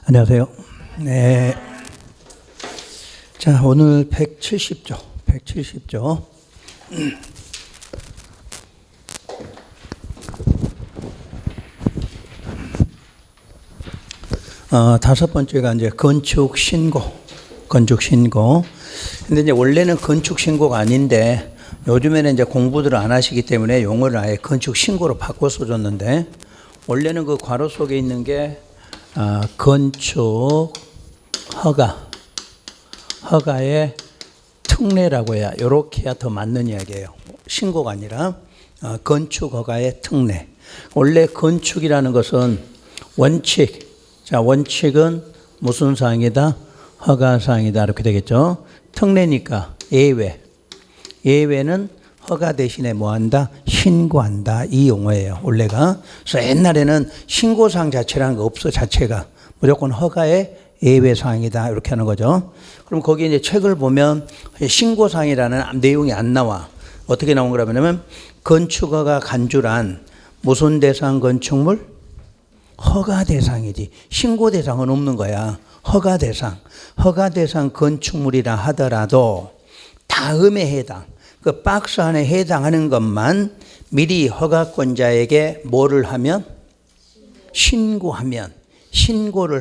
안녕하세요. 네. 자, 오늘 170조. 다섯 번째가 이제 건축 신고. 근데 이제 원래는 건축 신고가 아닌데 요즘에는 이제 공부들을 안 하시기 때문에 용어를 아예 건축 신고로 바꿔 써줬는데 원래는 그 괄호 속에 있는 게 건축 허가의 특례라고 해야 이렇게 해야 더 맞는 이야기예요. 신고가 아니라 건축 허가의 특례. 원래 건축이라는 것은 원칙. 자, 원칙은 무슨 사항이다? 허가사항이다. 이렇게 되겠죠. 특례니까 예외. 예외는 허가 대신에 뭐 한다? 신고한다. 이 용어예요. 원래가. 그래서 옛날에는 신고사항 자체라는 거 없어. 자체가. 무조건 허가의 예외사항이다. 이렇게 하는 거죠. 그럼 거기 이제 책을 보면 신고사항이라는 내용이 안 나와. 어떻게 나온 거라면 건축허가 간주란 무슨 대상 건축물? 허가 대상이지. 신고 대상은 없는 거야. 허가 대상 건축물이라 하더라도 다음에 해당. 그 박스 안에 해당하는 것만 미리 허가권자에게 뭐를 하면? 신고를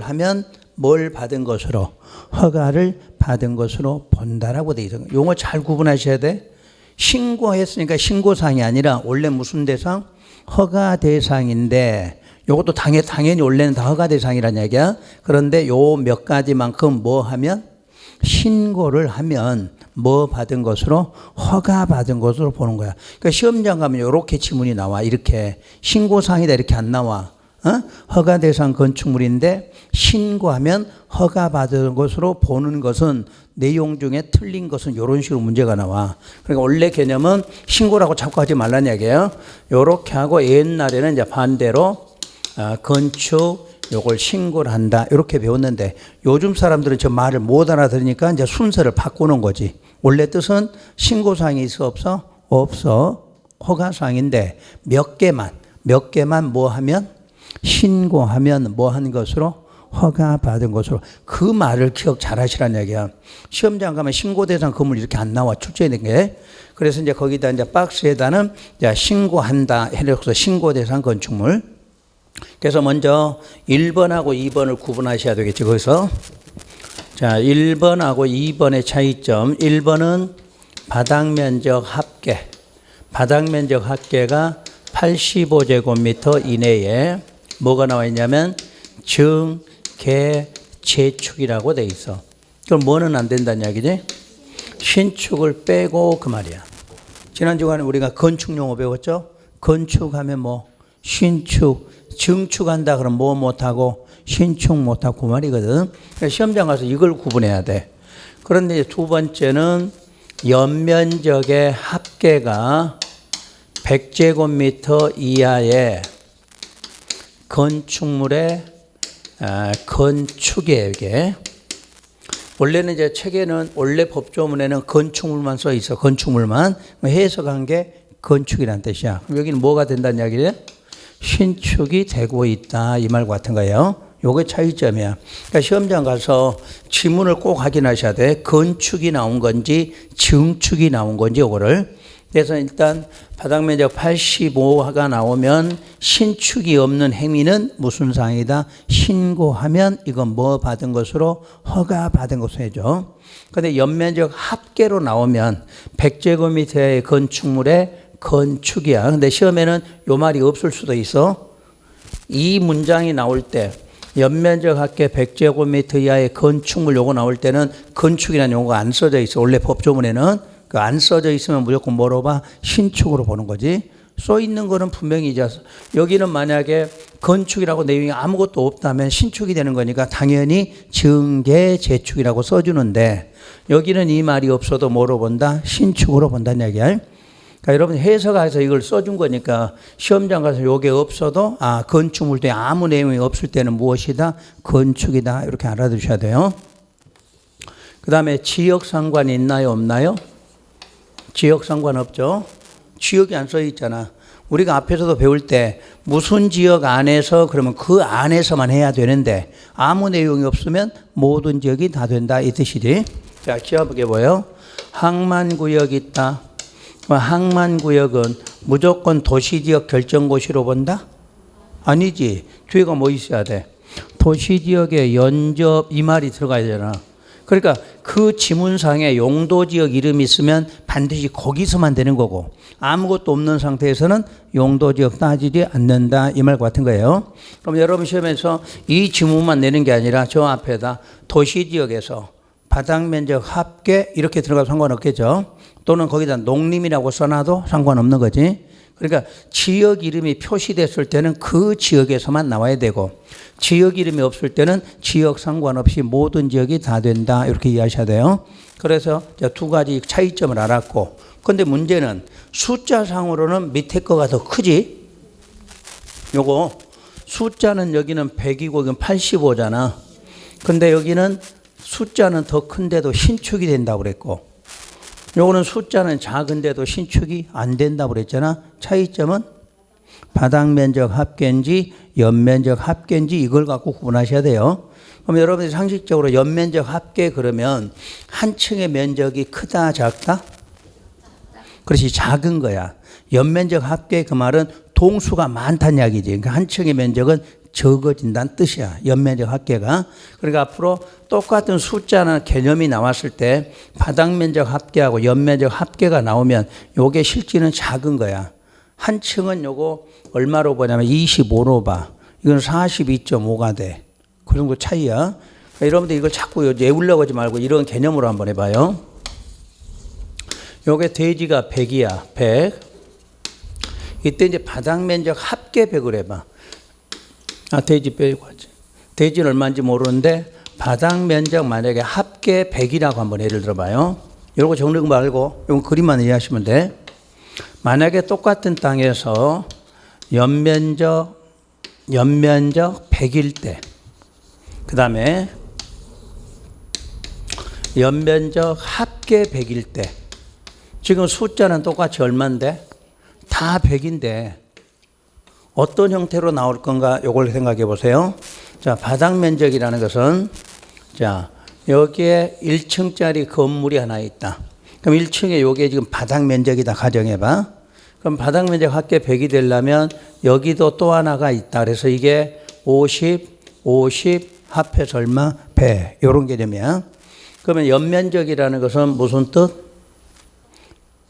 하면 뭘 받은 것으로? 허가를 받은 것으로 본다라고 돼 있어요. 용어 잘 구분하셔야 돼. 신고했으니까 신고사항이 아니라 원래 무슨 대상? 허가 대상인데 요것도 당연히 원래는 다 허가 대상이라는 얘기야. 그런데 요 몇 가지만큼 뭐 하면? 신고를 하면 뭐 받은 것으로? 허가 받은 것으로 보는 거야. 그러니까 시험장 가면 이렇게 지문이 나와. 이렇게 신고사항이다 이렇게 안 나와. 허가 대상 건축물인데 신고하면 허가 받은 것으로 보는 것은 내용 중에 틀린 것은 이런 식으로 문제가 나와. 그러니까 원래 개념은 신고라고 자꾸 하지 말라는 얘기예요. 이렇게 하고 옛날에는 이제 반대로 건축 요걸 신고를 한다 이렇게 배웠는데 요즘 사람들은 저 말을 못 알아들으니까 이제 순서를 바꾸는 거지. 원래 뜻은 신고사항이 있어 없어? 없어. 허가사항인데 몇 개만 뭐 하면? 신고하면 뭐 하는 것으로? 허가 받은 것으로. 그 말을 기억 잘 하시라는 얘기야. 시험장 가면 신고대상 건물 이렇게 안 나와. 출제된 게. 그래서 이제 거기다 이제 박스에다는 이제 신고한다 해서 신고대상 건축물. 그래서 먼저 1번하고 2번을 구분하셔야 되겠죠. 거기서. 자, 1번하고 2번의 차이점. 1번은 바닥면적 합계. 바닥면적 합계가 85제곱미터 이내에 뭐가 나와 있냐면 증, 개, 재축이라고 돼 있어. 그럼 뭐는 안 된다는 이야기지? 신축을 빼고 그 말이야. 지난 주간에 우리가 건축용어 배웠죠? 건축하면 뭐 신축, 증축한다 그러면 뭐 못하고 신축 못하고 그 말이거든. 시험장 가서 이걸 구분해야 돼. 그런데 두 번째는 연면적의 합계가 100제곱미터 이하의 건축물의 건축이에요, 이게. 원래는 이제 책에는 원래 법조문에는 건축물만 써 있어. 건축물만. 해석한 게 건축이라는 뜻이야. 그럼 여기는 뭐가 된다는 이야기래? 신축이 되고 있다. 이 말 같은 거예요. 요게 차이점이야. 그러니까 시험장 가서 지문을 꼭 확인하셔야 돼. 건축이 나온 건지 증축이 나온 건지 요거를. 그래서 일단 바닥면적 85가 나오면 신축이 없는 행위는 무슨 사항이다? 신고하면 이건 뭐 받은 것으로? 허가 받은 것으로 해줘. 그런데 연면적 합계로 나오면 100제곱미터의 건축물의 건축이야. 근데 시험에는 요 말이 없을 수도 있어. 이 문장이 나올 때 연면적 합계 100제곱미터 이하의 건축물 요거 나올 때는 건축이라는 용어가 안 써져 있어. 원래 법조문에는. 그 안 써져 있으면 무조건 뭐로 봐? 신축으로 보는 거지. 써 있는 거는 분명히 이제 여기는 만약에 건축이라고 내용이 아무것도 없다면 신축이 되는 거니까 당연히 증계 재축이라고 써주는데 여기는 이 말이 없어도 뭐로 본다? 신축으로 본다는 얘기야. 그러니까 여러분 해석해서 이걸 써준 거니까 시험장 가서 요게 없어도 건축물에 아무 내용이 없을 때는 무엇이다? 건축이다. 이렇게 알아두셔야 돼요. 그 다음에 지역 상관이 있나요? 없나요? 지역 상관없죠. 지역이 안 써 있잖아. 우리가 앞에서도 배울 때 무슨 지역 안에서 그러면 그 안에서만 해야 되는데 아무 내용이 없으면 모든 지역이 다 된다 이 뜻이지. 자, 기억해 보여. 항만구역이 있다. 항만구역은 무조건 도시지역 결정고시로 본다? 아니지. 뒤에가 뭐 있어야 돼? 도시지역에 연접 이 말이 들어가야 되잖아. 그러니까 그 지문상에 용도지역 이름이 있으면 반드시 거기서만 되는 거고 아무것도 없는 상태에서는 용도지역 따지지 않는다 이 말 같은 거예요. 그럼 여러분 시험에서 이 지문만 내는 게 아니라 저 앞에다 도시지역에서 바닥면적 합계 이렇게 들어가도 상관없겠죠. 또는 거기다 농림이라고 써놔도 상관없는 거지. 그러니까 지역 이름이 표시됐을 때는 그 지역에서만 나와야 되고 지역 이름이 없을 때는 지역 상관없이 모든 지역이 다 된다 이렇게 이해하셔야 돼요. 그래서 두 가지 차이점을 알았고 근데 문제는 숫자상으로는 밑에 거가 더 크지. 요거 숫자는 여기는 100이고 여기는 85잖아. 근데 여기는 숫자는 더 큰데도 신축이 된다고 그랬고 요거는 숫자는 작은데도 신축이 안 된다고 그랬잖아. 차이점은 바닥면적 합계인지 연면적 합계인지 이걸 갖고 구분하셔야 돼요. 그럼 여러분들이 상식적으로 연면적 합계 그러면 한 층의 면적이 크다 작다? 그렇지 작은 거야. 연면적 합계 그 말은 동수가 많다는 이야기지. 그러니까 한 층의 면적은 적어진다는 뜻이야. 연면적 합계가. 그러니까 앞으로 똑같은 숫자나 개념이 나왔을 때 바닥면적 합계하고 연면적 합계가 나오면 요게 실제는 작은 거야. 한 층은 요거 얼마로 보냐면 25로 봐. 이건 42.5가 돼. 그 정도 차이야. 그러니까 여러분들 이걸 자꾸 외우려고 하지 말고 이런 개념으로 한번 해봐요. 요게 대지가 100이야. 100. 이때 이제 바닥면적 합계 100을 해봐. 대지 빼고 하지. 대지는 얼마인지 모르는데 바닥면적 만약에 합계 100이라고 한번 예를 들어봐요. 이런 거 적는 거 말고 이건 그림만 이해하시면 돼. 만약에 똑같은 땅에서 연면적 100일 때 그 다음에 연면적 합계 100일 때 지금 숫자는 똑같이 얼마인데 다 100인데 어떤 형태로 나올 건가 요걸 생각해 보세요. 자, 바닥 면적이라는 것은 자, 여기에 1층짜리 건물이 하나 있다. 그럼 1층에 요게 지금 바닥 면적이다 가정해 봐. 그럼 바닥 면적 합계 100이 되려면 여기도 또 하나가 있다. 그래서 이게 50 합해서 얼마? 100. 요런 개념이야. 그러면 연면적이라는 것은 무슨 뜻?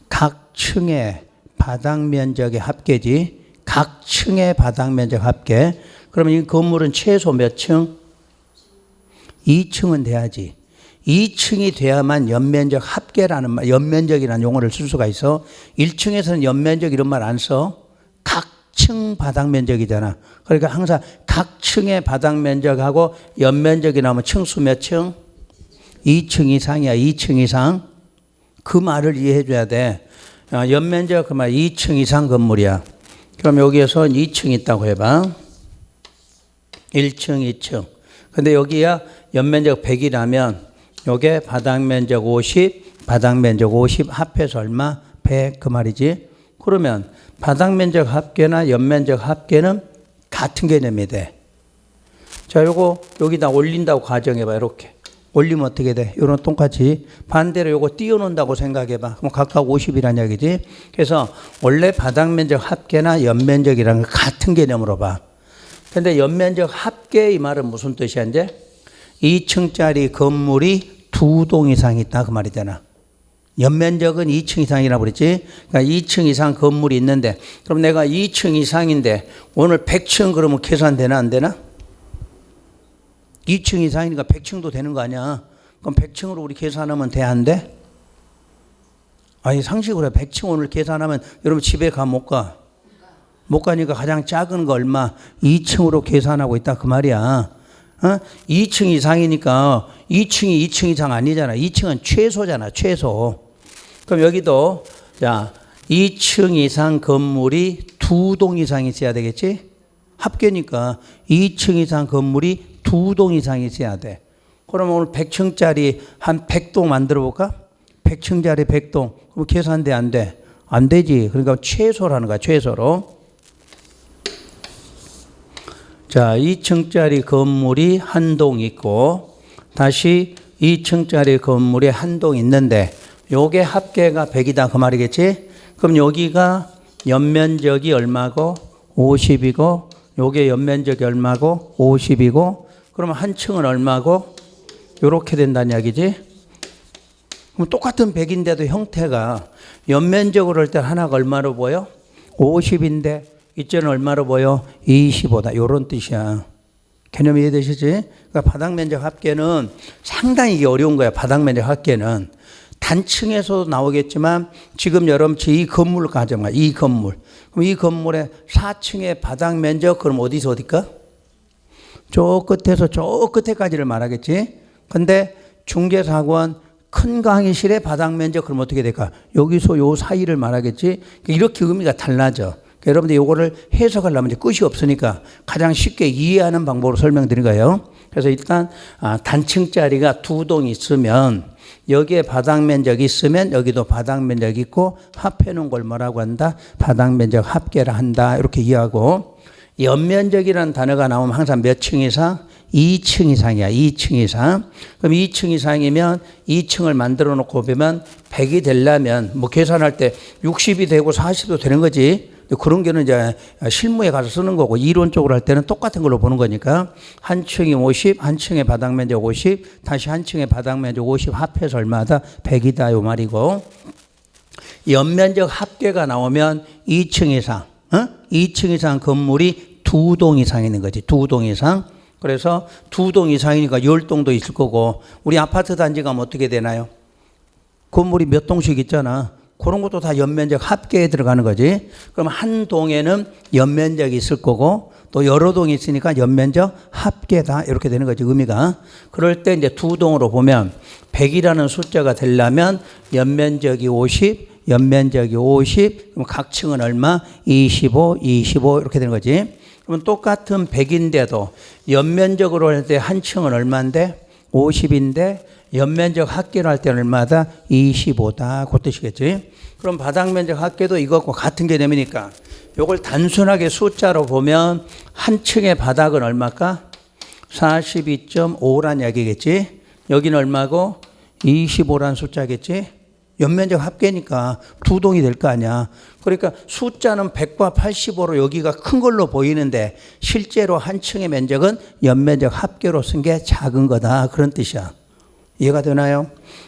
각 층의 바닥 면적의 합계지. 각 층의 바닥 면적 합계. 그러면 이 건물은 최소 몇 층? 2층은 돼야지. 2층이 돼야만 연면적 합계라는 말, 연면적이라는 용어를 쓸 수가 있어. 1층에서는 연면적 이런 말 안 써. 각 층 바닥 면적이잖아. 그러니까 항상 각 층의 바닥 면적하고 연면적이 나오면 층수 몇 층? 2층 이상이야. 2층 이상. 그 말을 이해해 줘야 돼. 연면적 그 말 2층 이상 건물이야. 그럼 여기에서 2층 있다고 해봐. 1층, 2층. 근데 여기야 연면적 100이라면 요게 바닥 면적 50, 바닥 면적 50 합해서 얼마? 100 그 말이지. 그러면 바닥 면적 합계나 연면적 합계는 같은 개념이 돼. 자, 요거 여기다 올린다고 가정해봐. 이렇게. 올리면 어떻게 돼? 요런 똑같이 반대로 요거 띄워놓는다고 생각해봐. 그럼 각각 50이라는 얘기지. 그래서 원래 바닥 면적 합계나 연면적이라는 거 같은 개념으로 봐. 근데 연면적 합계 이 말은 무슨 뜻이야 이제? 2층짜리 건물이 2동 이상 있다 그 말이잖아. 연면적은 2층 이상이라고 그랬지. 그러니까 2층 이상 건물이 있는데 그럼 내가 2층 이상인데 오늘 100층 그러면 계산되나 안 되나? 2층 이상이니까 100층도 되는 거 아니야. 그럼 100층으로 우리 계산하면 돼 안 돼? 아니 상식으로 해. 100층 오늘 계산하면 여러분 집에 가 못 가? 못 가니까 가장 작은 거 얼마? 2층으로 계산하고 있다 그 말이야. 2층 이상이니까 2층이 2층 이상 아니잖아. 2층은 최소잖아. 최소. 그럼 여기도 자 2층 이상 건물이 2동 이상 있어야 되겠지? 합계니까 2층 이상 건물이 2동 이상 있어야 돼. 그러면 오늘 100층짜리 한 100동 만들어 볼까? 100층짜리 100동. 그럼 계산돼 안 돼? 안 되지. 그러니까 최소라는 거야. 최소로. 자, 2층짜리 건물이 한 동 있고 다시 2층짜리 건물이 한 동 있는데 요게 합계가 100이다 그 말이겠지? 그럼 여기가 연면적이 얼마고 50이고 요게 연면적이 얼마고 50이고 그러면 한 층은 얼마고 요렇게 된다는 이야기지? 그럼 똑같은 100인데도 형태가 연면적으로 할 때 하나가 얼마로 보여? 50인데 이쪽은 얼마로 보여? 25다. 요런 뜻이야. 개념 이해되시지? 그러니까 바닥면적 합계는 상당히 이게 어려운 거야. 바닥면적 합계는. 단층에서도 나오겠지만 지금 여러분이 이 건물을 가져가. 이 건물. 그럼 이 건물의 4층의 바닥면적 그럼 어디서 어디까? 저 끝에서 저 끝에까지를 말하겠지. 근데 중개사건 큰 강의실의 바닥면적 그럼 어떻게 될까? 여기서 요 사이를 말하겠지. 이렇게 의미가 달라져. 여러분들 이거를 해석하려면 이제 끝이 없으니까 가장 쉽게 이해하는 방법으로 설명드린 거예요. 그래서 일단 단층짜리가 두 동 있으면 여기에 바닥 면적이 있으면 여기도 바닥 면적이 있고 합해놓은 걸 뭐라고 한다? 바닥 면적 합계를 한다. 이렇게 이해하고 연면적이라는 단어가 나오면 항상 몇 층 이상? 2층 이상이야. 2층 이상. 그럼 2층 이상이면 2층을 만들어 놓고 보면 100이 되려면 뭐 계산할 때 60이 되고 40도 되는 거지. 그런 게는 이제 실무에 가서 쓰는 거고 이론적으로 할 때는 똑같은 걸로 보는 거니까 한 층이 50, 한 층의 바닥 면적 50, 다시 한 층의 바닥 면적 50 합해서 얼마다? 100이다 요 말이고 연면적 합계가 나오면 2층 이상, 2층 이상 건물이 두 동 이상 있는 거지. 두 동 이상. 그래서 두 동 이상이니까 10동도 있을 거고 우리 아파트 단지 가면 어떻게 되나요? 건물이 몇 동씩 있잖아. 그런 것도 다 연면적 합계에 들어가는 거지. 그럼 한 동에는 연면적이 있을 거고 또 여러 동이 있으니까 연면적 합계다 이렇게 되는 거지 의미가. 그럴 때 이제 두 동으로 보면 100이라는 숫자가 되려면 연면적이 50, 연면적이 50, 그럼 각 층은 얼마? 25, 25 이렇게 되는 거지. 그러면 똑같은 100인데도 연면적으로 할 때 한 층은 얼마인데? 50인데 연면적 합계로 할 때는 얼마다? 25다. 그 뜻이겠지. 그럼 바닥면적 합계도 이것과 같은 개념이니까 이걸 단순하게 숫자로 보면 한 층의 바닥은 얼마일까? 42.5란 이야기겠지. 여기는 얼마고? 25란 숫자겠지. 연면적 합계니까 두 동이 될 거 아니야. 그러니까 숫자는 100과 85로 여기가 큰 걸로 보이는데 실제로 한 층의 면적은 연면적 합계로 쓴 게 작은 거다. 그런 뜻이야. 이해가 되나요?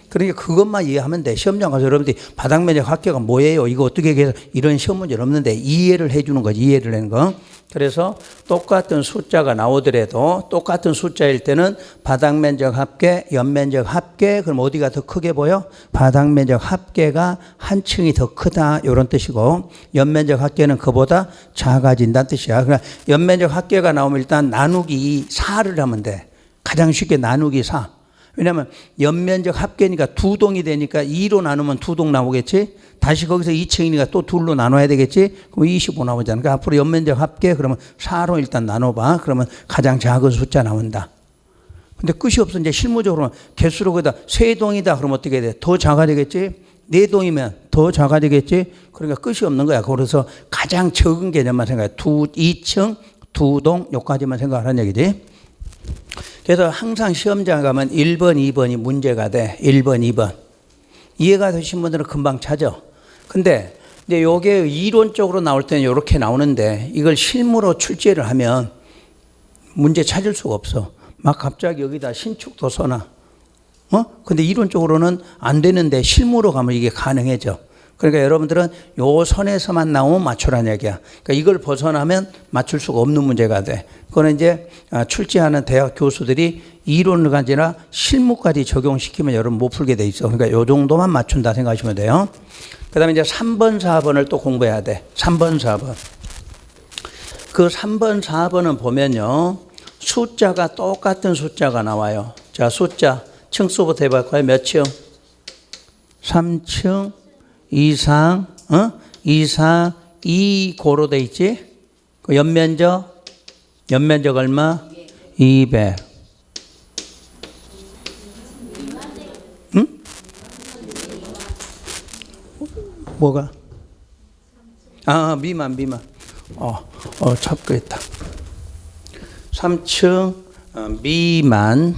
그러니까 그것만 이해하면 돼. 시험장 가서 여러분들이 바닥 면적 합계가 뭐예요? 이거 어떻게 해서 이런 시험 문제는 없는데 이해를 해 주는 거지. 이해를 하는 거. 그래서 똑같은 숫자가 나오더라도 똑같은 숫자일 때는 바닥 면적 합계, 연면적 합계 그럼 어디가 더 크게 보여? 바닥 면적 합계가 한 층이 더 크다 이런 뜻이고 연면적 합계는 그보다 작아진다는 뜻이야. 그러니까 연면적 합계가 나오면 일단 나누기 4를 하면 돼. 가장 쉽게 나누기 4. 왜냐하면 연면적 합계니까 두 동이 되니까 2로 나누면 두 동 나오겠지. 다시 거기서 2층이니까 또 둘로 나눠야 되겠지. 그럼 25 나오잖아. 그러니까 앞으로 연면적 합계 그러면 4로 일단 나눠봐. 그러면 가장 작은 숫자 나온다. 근데 끝이 없어. 이제 실무적으로 개수로 거기다 세 동이다. 그러면 어떻게 돼? 더 작아지겠지. 네 동이면 더 작아지겠지. 그러니까 끝이 없는 거야. 그래서 가장 적은 개념만 생각해. 2층, 두 동, 요까지만 생각하라는 얘기지. 그래서 항상 시험장 가면 1번, 2번이 문제가 돼. 1번, 2번. 이해가 되신 분들은 금방 찾아. 근데 이제 요게 이론적으로 나올 때는 이렇게 나오는데 이걸 실무로 출제를 하면 문제 찾을 수가 없어. 막 갑자기 여기다 신축도 써놔. 근데 이론적으로는 안 되는데 실무로 가면 이게 가능해져. 그러니까 여러분들은 요 선에서만 나오면 맞추라는 얘기야. 그러니까 이걸 벗어나면 맞출 수가 없는 문제가 돼. 그거는 이제 출제하는 대학 교수들이 이론을 가지나 실무까지 적용시키면 여러분 못 풀게 돼 있어. 그러니까 요 정도만 맞춘다 생각하시면 돼요. 그 다음에 이제 3번, 4번을 또 공부해야 돼. 3번, 4번. 그 3번, 4번은 보면요. 숫자가 똑같은 숫자가 나와요. 자, 숫자. 층수부터 해볼까요? 몇 층? 3층. 이상, 이상, 2고로 돼 있지? 그 연면적 얼마? 200. 응? 뭐가? 미만. 잡그랬다. 3층 미만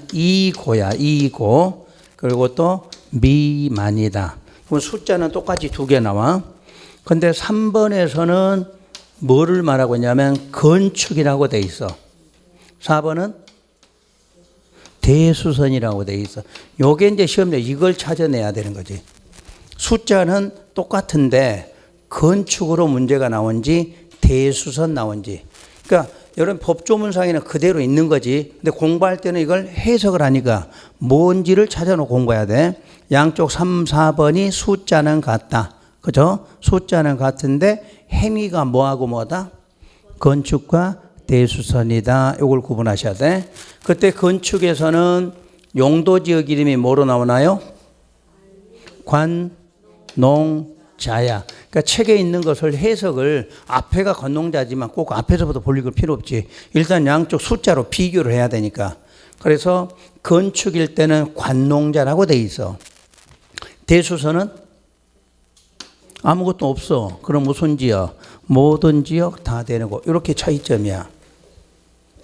2고야. 2고. 그리고 또 미만이다. 그럼 숫자는 똑같이 2개 나와. 근데 3번에서는 뭐를 말하고 있냐면 건축이라고 돼 있어. 4번은 대수선이라고 돼 있어. 요게 이제 시험에 이걸 찾아내야 되는 거지. 숫자는 똑같은데 건축으로 문제가 나온지 대수선 나온지. 그러니까 여러분 법조문상에는 그대로 있는 거지. 근데 공부할 때는 이걸 해석을 하니까 뭔지를 찾아놓고 공부해야 돼. 양쪽 3, 4번이 숫자는 같다. 그죠? 숫자는 같은데 행위가 뭐하고 뭐다? 건축과 대수선이다. 이걸 구분하셔야 돼. 그때 건축에서는 용도지역 이름이 뭐로 나오나요? 관농자야. 그러니까 책에 있는 것을 해석을 앞에가 관농자지만 꼭 앞에서부터 볼 필요 없지. 일단 양쪽 숫자로 비교를 해야 되니까. 그래서 건축일 때는 관농자라고 돼 있어. 대수선은 아무것도 없어. 그럼 무슨 지역? 모든 지역 다 되는 거. 이렇게 차이점이야.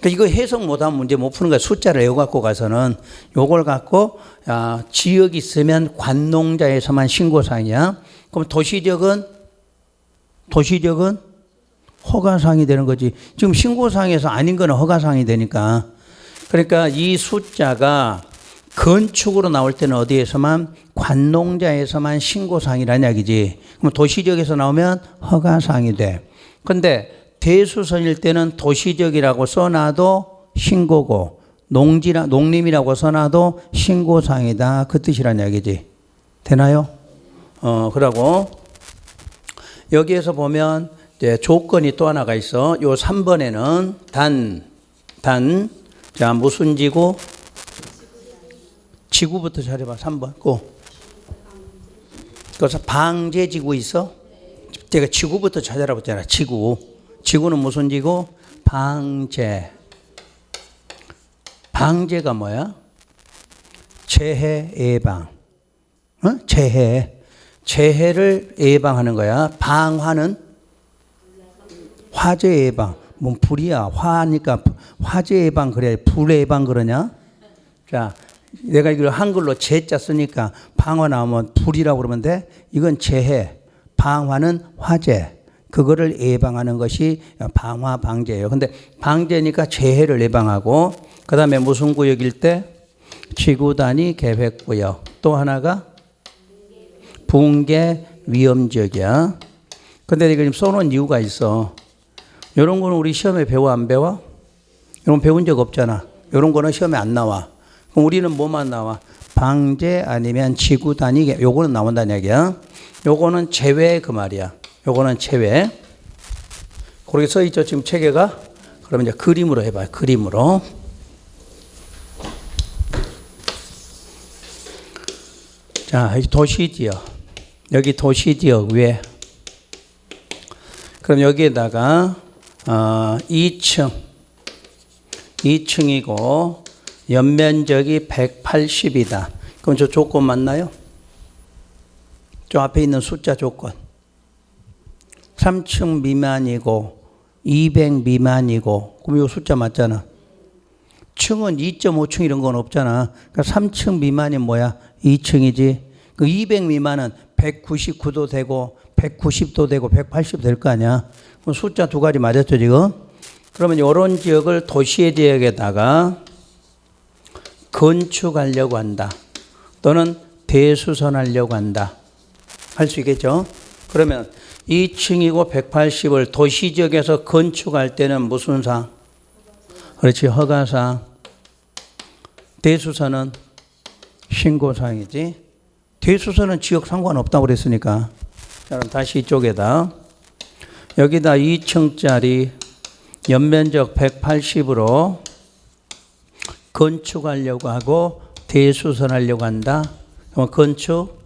그러니까 이거 해석 못하면 문제 못 푸는 거야. 숫자를 외워갖고 가서는. 요걸 갖고 지역이 있으면 관농자에서만 신고사항이야. 그럼 도시적은 허가사항이 되는 거지. 지금 신고사항에서 아닌 거는 허가사항이 되니까. 그러니까 이 숫자가 건축으로 나올 때는 어디에서만? 관농자에서만 신고사항이라는 이야기지. 그럼 도시적에서 나오면 허가사항이 돼. 근데 대수선일 때는 도시적이라고 써놔도 신고고 농림이라고 써놔도 신고사항이다. 그 뜻이라는 이야기지. 되나요? 그러고 여기에서 보면 이제 조건이 또 하나가 있어. 요 3번에는 자, 무슨 지구? 지구부터 잘해봐. 3번. 그래서 방제지구 있어? 제가 지구부터 찾아라 봤잖아. 지구는 무슨 지구? 방제. 방제가 뭐야? 재해 예방. 재해를 예방하는 거야. 방화는 화재 예방. 뭐 불이야. 화니까 화재 예방 그래. 불 예방 그러냐? 자, 내가 이걸 한글로 재자 쓰니까 방화 나오면 불이라고 그러면 돼. 이건 재해. 방화는 화재. 그거를 예방하는 것이 방화 방제예요. 근데 방제니까 재해를 예방하고, 그 다음에 무슨 구역일 때? 지구 단위 계획 구역. 또 하나가 붕괴 위험 지역이야. 근데 이거 지금 써놓은 이유가 있어. 이런 거는 우리 시험에 배워 안 배워? 이런 거 배운 적 없잖아. 이런 거는 시험에 안 나와. 그럼 우리는 뭐만 나와? 방제 아니면 지구 단위. 요거는 나온다는 얘기야. 요거는 제외 그 말이야. 요거는 제외. 그렇게 써 있죠 지금 체계가. 그러면 이제 그림으로 해봐요. 그림으로. 자, 여기 도시지역. 여기 도시지역 위에. 그럼 여기에다가 2층이고 연면적이 180이다. 그럼 저 조건 맞나요? 저 앞에 있는 숫자 조건. 3층 미만이고 200 미만이고. 그럼 이 숫자 맞잖아. 층은 2.5층 이런 건 없잖아. 그러니까 3층 미만이 뭐야? 2층이지. 그 200 미만은 199도 되고 190도 되고 180도 될 거 아니야. 그럼 숫자 두 가지 맞았죠 지금? 그러면 이런 지역을 도시의 지역에다가 건축하려고 한다. 또는 대수선하려고 한다. 할 수 있겠죠? 그러면 2층이고 180을 도시지역에서 건축할 때는 무슨 상? 그렇지, 허가상. 대수선은 신고상이지. 대수선은 지역 상관없다고 그랬으니까. 자, 그럼 다시 이쪽에다. 여기다 2층짜리 연면적 180으로 건축하려고 하고 대수선하려고 한다. 그럼 건축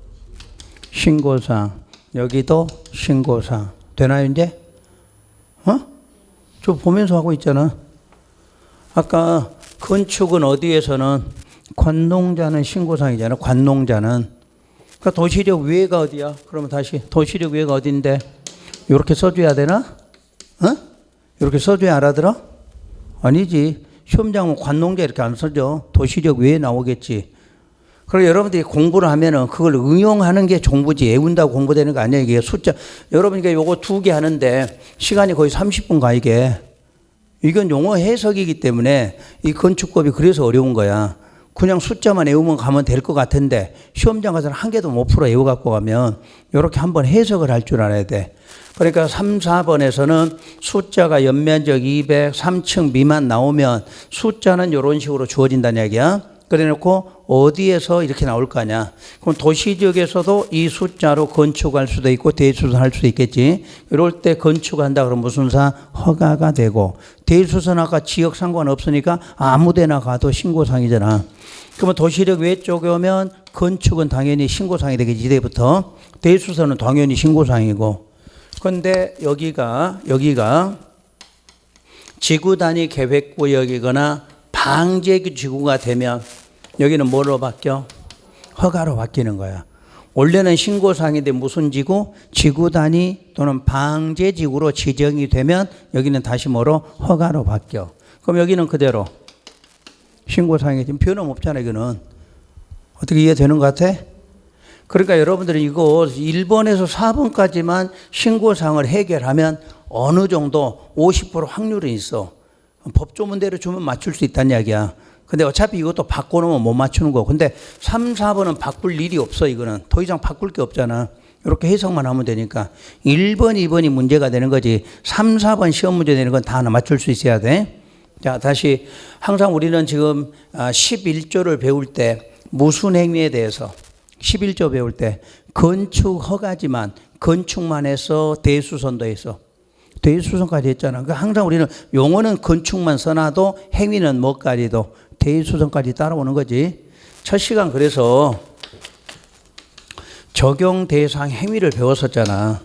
신고상. 여기도 신고상. 되나요 이제? 저 보면서 하고 있잖아. 아까 건축은 어디에서는 관농자는 신고상이잖아. 관농자는. 그러니까 도시력 위에가 어디야? 그러면 다시 도시력 위에가 어딘데? 이렇게 써줘야 되나? 어? 이렇게 써줘야 알아들어? 아니지. 시험장은 관농자 이렇게 안 써져. 도시력 위에 나오겠지. 그리고 여러분들이 공부를 하면은 그걸 응용하는 게 공부지. 외운다고 공부되는 거 아니야. 이게 숫자. 여러분 이게 요거 2개 하는데 시간이 거의 30분 가 이게. 이건 용어 해석이기 때문에 이 건축법이 그래서 어려운 거야. 그냥 숫자만 외우면 가면 될 것 같은데 시험장 가서는 한 개도 못 풀어 외워갖고 가면 이렇게 한번 해석을 할 줄 알아야 돼. 그러니까 3, 4번에서는 숫자가 연면적 200, 3층 미만 나오면 숫자는 이런 식으로 주어진다는 얘기야. 그래 놓고 어디에서 이렇게 나올 거 아니야. 그럼 도시지역에서도 이 숫자로 건축할 수도 있고 대수선 할 수도 있겠지. 이럴 때 건축한다 그러면 무슨 사? 허가가 되고, 대수선 아까 지역 상관없으니까 아무 데나 가도 신고사항이잖아. 그러면 도시력 외쪽에 오면 건축은 당연히 신고사항이 되겠지. 이때부터. 대수선은 당연히 신고사항이고. 그런데 여기가 지구 단위 계획구역이거나 방제지구가 되면 여기는 뭐로 바뀌어? 허가로 바뀌는 거야. 원래는 신고사항인데 무슨 지구? 지구 단위 또는 방제지구로 지정이 되면 여기는 다시 뭐로? 허가로 바뀌어. 그럼 여기는 그대로 신고사항이 지금 변함없잖아. 이거는 어떻게 이해되는 것 같아? 그러니까 여러분들이 이거 1번에서 4번까지만 신고사항을 해결하면 어느 정도 50% 확률이 있어. 법조문대로 주면 맞출 수 있다는 이야기야. 근데 어차피 이것도 바꿔놓으면 못 맞추는 거. 근데 3, 4번은 바꿀 일이 없어. 이거는 더 이상 바꿀 게 없잖아. 이렇게 해석만 하면 되니까 1번, 2번이 문제가 되는 거지. 3, 4번 시험 문제 되는 건 다 하나 맞출 수 있어야 돼. 자, 다시 항상 우리는 지금 11조를 배울 때 무슨 행위에 대해서 11조 배울 때 건축 허가지만 건축만 해서 대수선도 해서 대수선까지 했잖아. 그러니까 항상 우리는 용어는 건축만 써놔도 행위는 뭐까지도 대수선까지 따라오는 거지. 첫 시간 그래서 적용 대상 행위를 배웠었잖아.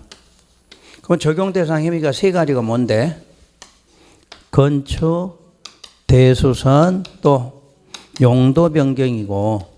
그럼 적용 대상 행위가 3가지가 뭔데? 건축, 대수선, 또 용도 변경이고.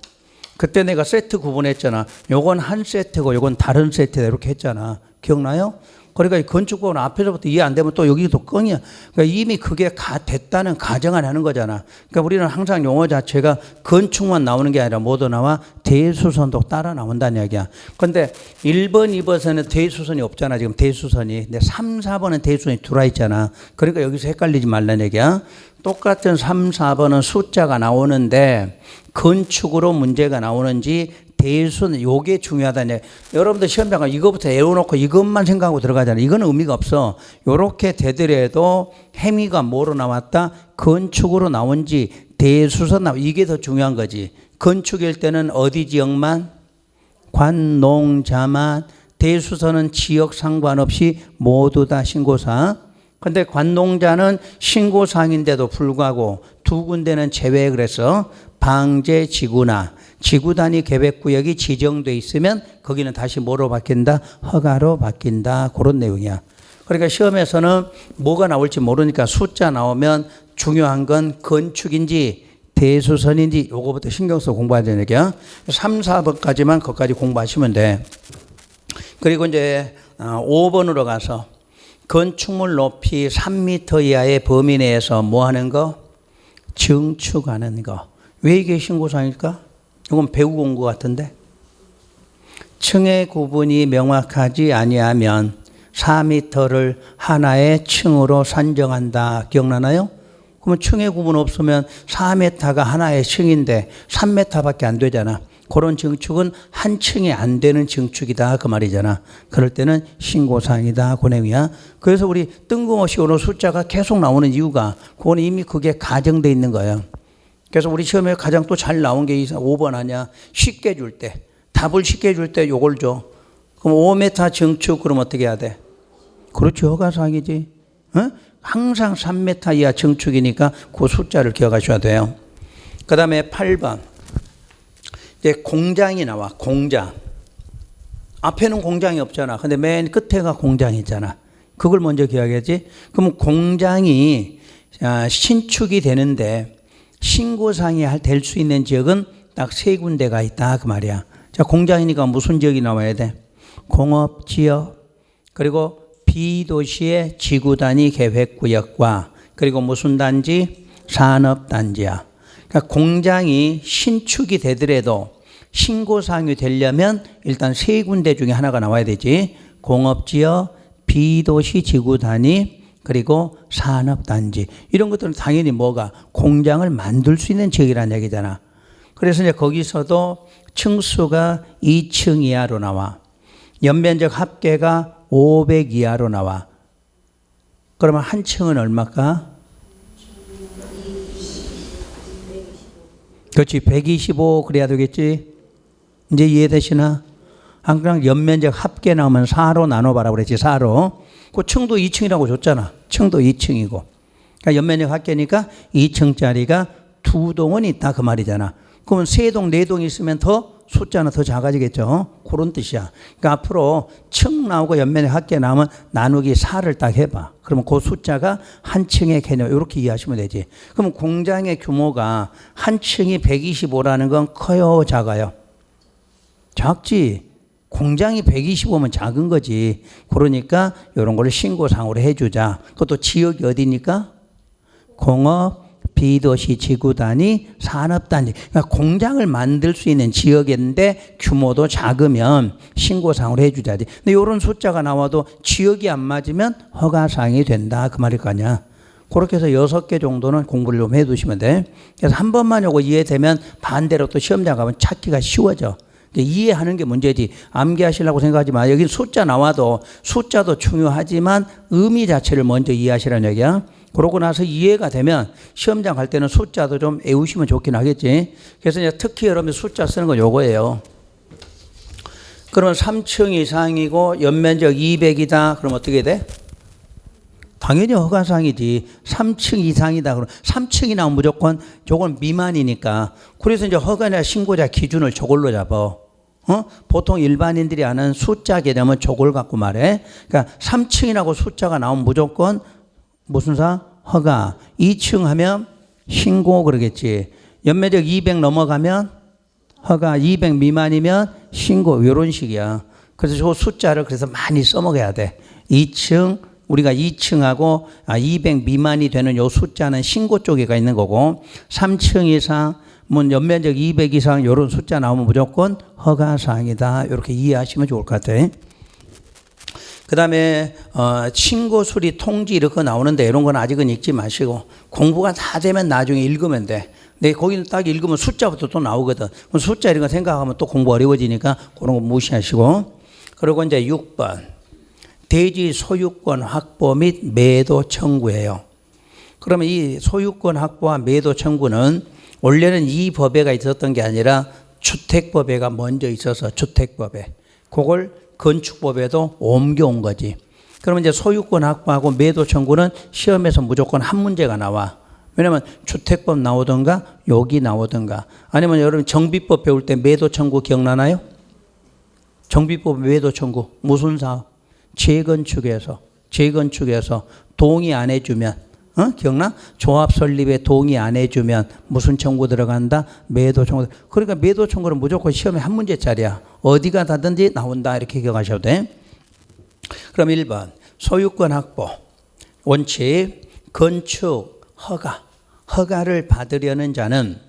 그때 내가 세트 구분했잖아. 요건 한 세트고 요건 다른 세트다 이렇게 했잖아. 기억나요? 그러니까 이 건축법은 앞에서부터 이해 안 되면 또 여기도 뻥이야. 그러니까 이미 그게 됐다는 가정을 하는 거잖아. 그러니까 우리는 항상 용어 자체가 건축만 나오는 게 아니라 모두 나와 대수선도 따라 나온다는 이야기야. 그런데 1번, 2번에는 대수선이 없잖아. 지금 대수선이. 근데 3, 4번은 대수선이 들어와 있잖아. 그러니까 여기서 헷갈리지 말라는 얘기야. 똑같은 3, 4번은 숫자가 나오는데 건축으로 문제가 나오는지 대수는 요게 중요하다냐. 여러분들 시험장 가 이거부터 외워놓고 이것만 생각하고 들어가잖아요. 이거는 의미가 없어. 요렇게 되더라도 행위가 뭐로 나왔다? 건축으로 나온지 대수선 이게 더 중요한 거지. 건축일 때는 어디 지역만? 관농자만. 대수선은 지역 상관없이 모두 다 신고사항. 근데 관농자는 신고사항인데도 불구하고 2군데는 제외. 그래서 방제지구나 지구 단위 계획구역이 지정돼 있으면 거기는 다시 뭐로 바뀐다? 허가로 바뀐다. 그런 내용이야. 그러니까 시험에서는 뭐가 나올지 모르니까 숫자 나오면 중요한 건 건축인지 대수선인지 요거부터 신경 써서 공부해야 되는 얘기야. 3, 4번까지만 거기까지 공부하시면 돼. 그리고 이제 5번으로 가서 건축물 높이 3m 이하의 범위 내에서 뭐 하는 거? 증축하는 거. 왜 이게 신고사항일까? 이건 배우고 온 것 같은데. 층의 구분이 명확하지 아니하면 4m를 하나의 층으로 산정한다. 기억나나요? 그러면 층의 구분 없으면 4m가 하나의 층인데 3m밖에 안 되잖아. 그런 증축은 한 층이 안 되는 증축이다. 그 말이잖아. 그럴 때는 신고사항이다. 그 내용이야. 그래서 우리 뜬금없이 오는 숫자가 계속 나오는 이유가 그건 이미 그게 가정되어 있는 거야. 그래서 우리 시험에 가장 또 잘 나온 게 5번 아니야. 쉽게 줄 때. 답을 쉽게 줄 때 요걸 줘. 그럼 5m 증축 그럼 어떻게 해야 돼? 그렇죠. 허가사항이지. 어? 항상 3m 이하 증축이니까 그 숫자를 기억하셔야 돼요. 그 다음에 8번. 이제 공장이 나와. 공장. 앞에는 공장이 없잖아. 근데 맨 끝에가 공장이 있잖아. 그걸 먼저 기억해야지. 그럼 공장이 신축이 되는데 신고사항이 될 수 있는 지역은 딱 3군데가 있다. 그 말이야. 자, 공장이니까 무슨 지역이 나와야 돼? 공업지역, 그리고 비도시의 지구단위 계획구역과 그리고 무슨 단지? 산업단지야. 그러니까 공장이 신축이 되더라도 신고사항이 되려면 일단 세 군데 중에 하나가 나와야 되지. 공업지역, 비도시 지구단위, 그리고 산업단지. 이런 것들은 당연히 뭐가? 공장을 만들 수 있는 지역이라는 얘기잖아. 그래서 이제 거기서도 층수가 2층 이하로 나와. 연면적 합계가 500 이하로 나와. 그러면 한 층은 얼마일까? 그렇지. 125 그래야 되겠지. 이제 이해되시나? 항상 연면적 합계 나오면 4로 나눠봐라 그랬지. 4로. 그 층도 2층이라고 줬잖아. 층도 2층이고. 그러니까 연면적 합계니까 2층짜리가 2동은 있다 그 말이잖아. 그러면 3동, 4동이 있으면 더 숫자는 더 작아지겠죠. 그런 뜻이야. 그러니까 앞으로 층 나오고 연면적 합계 나오면 나누기 4를 딱 해봐. 그러면 그 숫자가 한 층의 개념 이렇게 이해하시면 되지. 그럼 공장의 규모가 한 층이 125라는 건 커요, 작아요? 작지. 공장이 125면 작은 거지. 그러니까 이런 걸 신고상으로 해주자. 그것도 지역이 어디니까? 공업, 비도시, 지구단위, 산업단지. 그러니까 공장을 만들 수 있는 지역인데 규모도 작으면 신고상으로 해주자지. 근데 이런 숫자가 나와도 지역이 안 맞으면 허가사항이 된다. 그 말일 거 아니야. 그렇게 해서 6개 정도는 공부를 좀 해두시면 돼. 그래서 한 번만 요거 이해되면 반대로 또 시험장 가면 찾기가 쉬워져. 이해하는 게 문제지. 암기하시려고 생각하지 마. 여기 숫자 나와도 숫자도 중요하지만 의미 자체를 먼저 이해하시라는 얘기야. 그러고 나서 이해가 되면 시험장 갈 때는 숫자도 좀 외우시면 좋긴 하겠지. 그래서 이제 특히 여러분들 숫자 쓰는 건 요거예요. 그러면 3층 이상이고 연면적 200이다. 그럼 어떻게 돼? 당연히 허가사항이지. 3층 이상이다. 그럼 3층이 나오면 무조건 저건 미만이니까. 그래서 이제 허가나 신고자 기준을 저걸로 잡아. 보통 일반인들이 아는 숫자 개념은 저걸 갖고 말해. 그러니까 3층이라고 숫자가 나오면 무조건 무슨 사? 허가. 2층 하면 신고 그러겠지. 연면적 200 넘어가면 허가. 200 미만이면 신고. 이런 식이야. 그래서 저 숫자를 그래서 많이 써먹어야 돼. 2층 우리가 2층하고 200 미만이 되는 요 숫자는 신고 쪽에 가 있는 거고 3층 이상 뭐 연면적 200 이상 이런 숫자 나오면 무조건 허가사항이다. 이렇게 이해하시면 좋을 것 같아요. 그 다음에 신고 수리 통지 이렇게 나오는데 이런 건 아직은 읽지 마시고 공부가 다 되면 나중에 읽으면 돼. 근데 거기는 딱 읽으면 숫자부터 또 나오거든. 그럼 숫자 이런 거 생각하면 또 공부 어려워지니까 그런 거 무시하시고. 그리고 이제 6번. 대지 소유권 확보 및 매도 청구예요. 그러면 이 소유권 확보와 매도 청구는 원래는 이 법에가 있었던 게 아니라 주택법에가 먼저 있어서 주택법에 그걸 건축법에도 옮겨온 거지. 그러면 이제 소유권 확보하고 매도 청구는 시험에서 무조건 한 문제가 나와. 왜냐면 주택법 나오든가 여기 나오든가 아니면 여러분 정비법 배울 때 매도 청구 기억나나요? 정비법 매도 청구 무슨 사업? 재건축에서 동의 안 해주면 기억나? 조합 설립에 동의 안 해주면 무슨 청구 들어간다? 매도 청구. 그러니까 매도 청구는 무조건 시험에 한 문제짜리야. 어디가 다든지 나온다 이렇게 기억하셔도 돼. 그럼 1번 소유권 확보 원칙 건축 허가를 받으려는 자는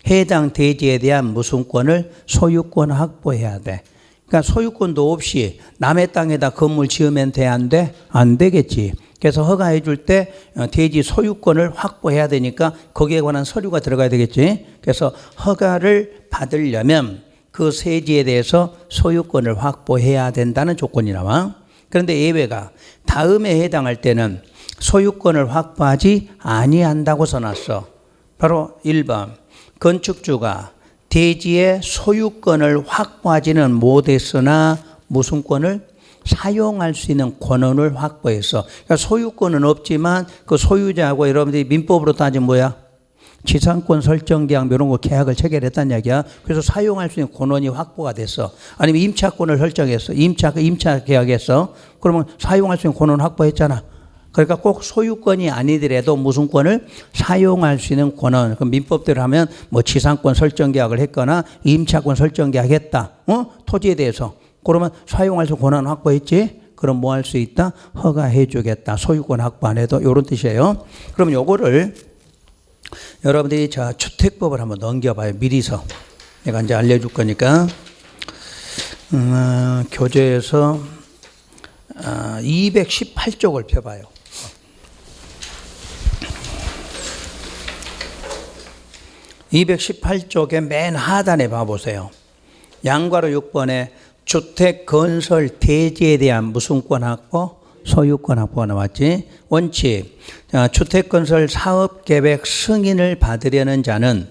해당 대지에 대한 무슨권을 소유권 확보해야 돼. 그러니까 소유권도 없이 남의 땅에다 건물 지으면 돼? 안 돼? 안 되겠지. 그래서 허가해 줄 때 대지 소유권을 확보해야 되니까 거기에 관한 서류가 들어가야 되겠지. 그래서 허가를 받으려면 그 세지에 대해서 소유권을 확보해야 된다는 조건이 나와. 그런데 예외가 다음에 해당할 때는 소유권을 확보하지 아니한다고 써놨어. 바로 1번 건축주가 대지의 소유권을 확보하지는 못했으나 무슨 권을 사용할 수 있는 권한을 확보했어. 그러니까 소유권은 없지만 그 소유자하고 여러분들이 민법으로 따지면 뭐야? 지상권 설정 계약 이런 거 계약을 체결했다는 얘기야. 그래서 사용할 수 있는 권한이 확보가 됐어. 아니면 임차권을 설정했어. 임차 계약했어. 그러면 사용할 수 있는 권한 확보했잖아. 그러니까 꼭 소유권이 아니더라도 무슨 권을 사용할 수 있는 권은, 그 민법대로 하면 뭐 지상권 설정 계약을 했거나 임차권 설정 계약했다. 토지에 대해서. 그러면 사용할 수 있는 권한 확보했지? 그럼 뭐 할 수 있다? 허가해 주겠다. 소유권 확보 안 해도 이런 뜻이에요. 그럼 요거를 여러분들이 자 주택법을 한번 넘겨봐요. 미리서. 내가 이제 알려줄 거니까. 교재에서 218쪽을 펴봐요. 218쪽의 맨 하단에 봐보세요. 양괄호 6번에 주택 건설 대지에 대한 무슨 권 확보? 소유권 확보가 나왔지. 원칙. 주택 건설 사업 계획 승인을 받으려는 자는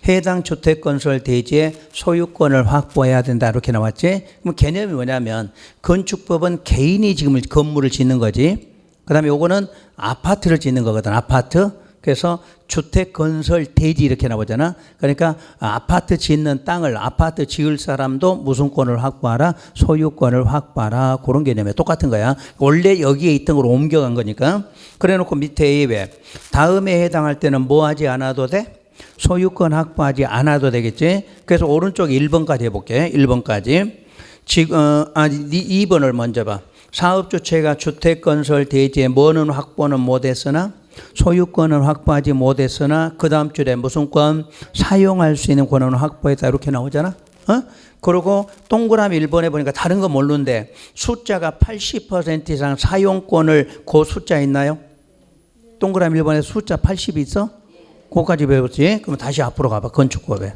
해당 주택 건설 대지의 소유권을 확보해야 된다. 이렇게 나왔지. 그럼 개념이 뭐냐면 건축법은 개인이 지금 건물을 짓는 거지. 그다음에 요거는 아파트를 짓는 거거든. 아파트. 그래서 주택 건설 대지 이렇게 나오잖아. 그러니까 아파트 짓는 땅을 아파트 지을 사람도 무슨 권을 확보하라? 소유권을 확보하라. 그런 개념에 똑같은 거야. 원래 여기에 있던 걸 옮겨간 거니까. 그래 놓고 밑에 왜 다음에 해당할 때는 뭐 하지 않아도 돼? 소유권 확보하지 않아도 되겠지. 그래서 오른쪽 1번까지 해볼게. 1번까지. 지금 2번을 먼저 봐. 사업주체가 주택 건설 대지에 뭐는 확보는 못했으나 소유권을 확보하지 못했으나 그 다음 줄에 무슨 권? 사용할 수 있는 권한을 확보했다. 이렇게 나오잖아. 그리고 동그라미 1번에 보니까 다른 거 모르는데 숫자가 80% 이상 사용권을 그 숫자 있나요? 동그라미 1번에 숫자 80 있어? 그거까지 배웠지? 그럼 다시 앞으로 가봐. 건축법에.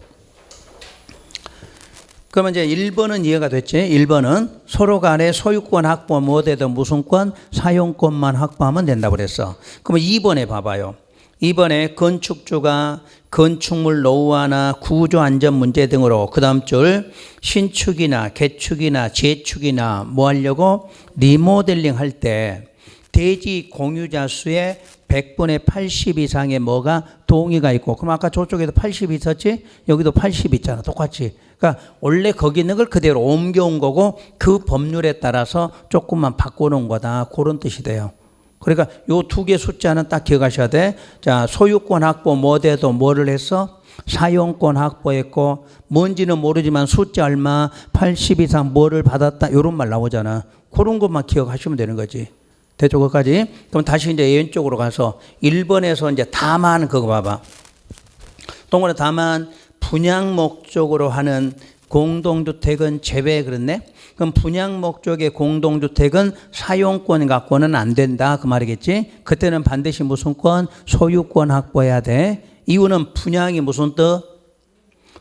그러면 이제 1번은 이해가 됐지? 1번은 서로 간에 소유권 확보 못해도 무슨 권? 사용권만 확보하면 된다고 그랬어. 그러면 2번에 봐봐요. 2번에 건축주가 건축물 노후화나 구조 안전 문제 등으로 그 다음 줄 신축이나 개축이나 재축이나 뭐 하려고 리모델링 할 때 대지 공유자 수의 100분의 80 이상의 뭐가 동의가 있고, 그럼 아까 저쪽에도 80 있었지? 여기도 80 있잖아. 똑같이. 그러니까 원래 거기 있는 걸 그대로 옮겨온 거고 그 법률에 따라서 조금만 바꿔놓은 거다. 그런 뜻이 돼요. 그러니까 요 두 개 숫자는 딱 기억하셔야 돼. 자, 소유권 확보 못해도 뭐를 했어? 사용권 확보했고, 뭔지는 모르지만 숫자 얼마, 80 이상 뭐를 받았다. 이런 말 나오잖아. 그런 것만 기억하시면 되는 거지. 대충 거기까지. 그럼 다시 이제 왼쪽으로 가서 1번에서 이제 다만 그거 봐봐. 동그란 다만 분양 목적으로 하는 공동주택은 제외 그랬네. 그럼 분양 목적의 공동주택은 사용권 갖고는 안 된다 그 말이겠지. 그때는 반드시 무슨 권? 소유권 확보해야 돼. 이유는 분양이 무슨 뜻?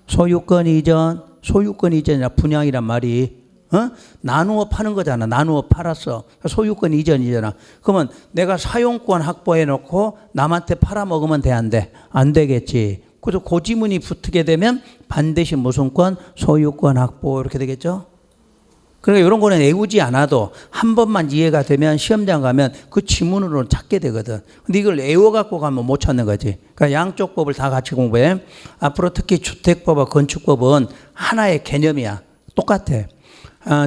소유권 이전. 소유권 이전이나 분양이란 말이 나누어 파는 거잖아. 나누어 팔았어. 소유권 이전이잖아. 그러면 내가 사용권 확보해 놓고 남한테 팔아먹으면 돼, 안 돼? 안 되겠지. 그래서 그 지문이 붙게 되면 반드시 무슨 권? 소유권 확보 이렇게 되겠죠. 그러니까 이런 거는 외우지 않아도 한 번만 이해가 되면 시험장 가면 그 지문으로 찾게 되거든. 근데 이걸 외워갖고 가면 못 찾는 거지. 그러니까 양쪽 법을 다 같이 공부해. 앞으로 특히 주택법과 건축법은 하나의 개념이야. 똑같아.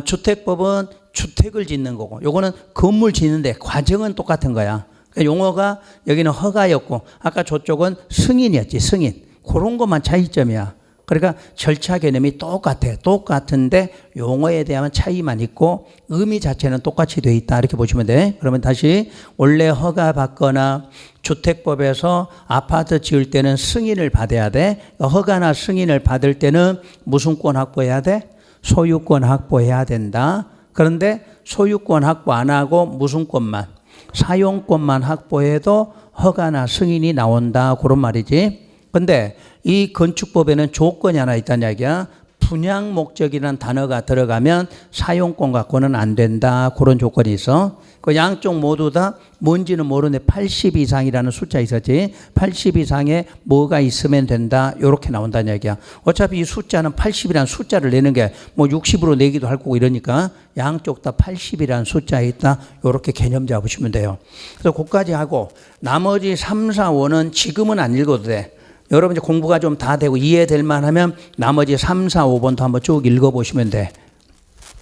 주택법은 주택을 짓는 거고, 요거는 건물 짓는데 과정은 똑같은 거야. 그러니까 용어가 여기는 허가였고, 아까 저쪽은 승인이었지, 승인. 그런 것만 차이점이야. 그러니까 절차 개념이 똑같아. 똑같은데 용어에 대한 차이만 있고 의미 자체는 똑같이 돼 있다. 이렇게 보시면 돼. 그러면 다시 원래 허가 받거나 주택법에서 아파트 지을 때는 승인을 받아야 돼. 허가나 승인을 받을 때는 무슨 권 확보해야 돼? 소유권 확보해야 된다. 그런데 소유권 확보 안 하고 무슨 권만? 사용권만 확보해도 허가나 승인이 나온다. 그런 말이지. 근데 이 건축법에는 조건이 하나 있다는 이야기야. 분양 목적이라는 단어가 들어가면 사용권 갖고는 안 된다. 그런 조건이 있어. 그 양쪽 모두 다 뭔지는 모르는데 80 이상이라는 숫자 있었지. 80 이상에 뭐가 있으면 된다. 이렇게 나온다는 얘기야. 어차피 이 숫자는 80이라는 숫자를 내는 게 뭐 60으로 내기도 할 거고 이러니까 양쪽 다 80이라는 숫자에 있다. 이렇게 개념 잡으시면 돼요. 그래서 그까지 하고 나머지 3, 4, 5는 지금은 안 읽어도 돼. 여러분 이제 공부가 좀 다 되고 이해될 만하면 나머지 3, 4, 5번도 한번 쭉 읽어보시면 돼.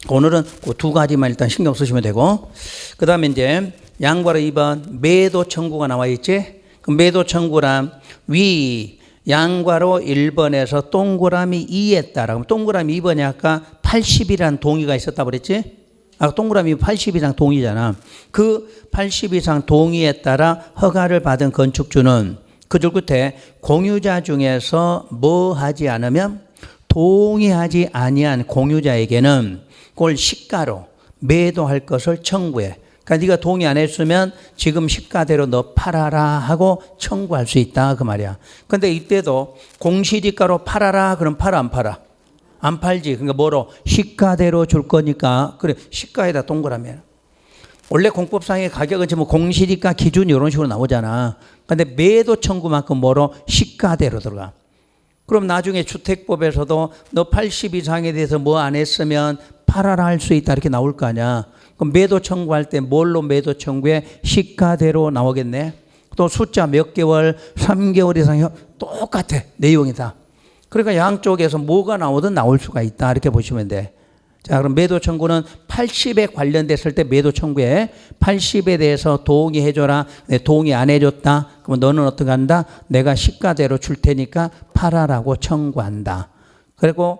오늘은 그 두 가지만 일단 신경 쓰시면 되고, 그 다음에 이제 양과로 2번 매도 청구가 나와 있지? 그 매도 청구란 위 양과로 1번에서 동그라미 2에 따라, 그럼 동그라미 2번이 아까 80이라는 동의가 있었다고 그랬지? 아까 동그라미 80 이상 동의잖아. 그 80 이상 동의에 따라 허가를 받은 건축주는 그 줄 끝에 공유자 중에서 뭐 하지 않으면 동의하지 아니한 공유자에게는 그걸 시가로 매도할 것을 청구해. 그러니까 네가 동의 안 했으면 지금 시가대로 너 팔아라 하고 청구할 수 있다 그 말이야. 근데 이때도 공시지가로 팔아라 그럼 팔아 안 팔아? 안 팔지. 그러니까 뭐로? 시가대로 줄 거니까 그래 시가에다 동그라미. 원래 공법상의 가격은 지금 공시지가 기준 이런 식으로 나오잖아. 근데 매도 청구만큼 뭐로? 시가대로 들어가. 그럼 나중에 주택법에서도 너 80 이상에 대해서 뭐 안 했으면 팔아라 할 수 있다 이렇게 나올 거 아니야. 그럼 매도 청구할 때 뭘로 매도 청구해? 시가대로 나오겠네. 또 숫자 몇 개월, 3개월 이상 똑같아. 내용이 다. 그러니까 양쪽에서 뭐가 나오든 나올 수가 있다 이렇게 보시면 돼. 자, 그럼 매도 청구는 80에 관련됐을 때 매도 청구해. 80에 대해서 동의해줘라. 내 동의 안 해줬다. 그럼 너는 어떻게 한다? 내가 시가대로 줄 테니까 팔아라고 청구한다. 그리고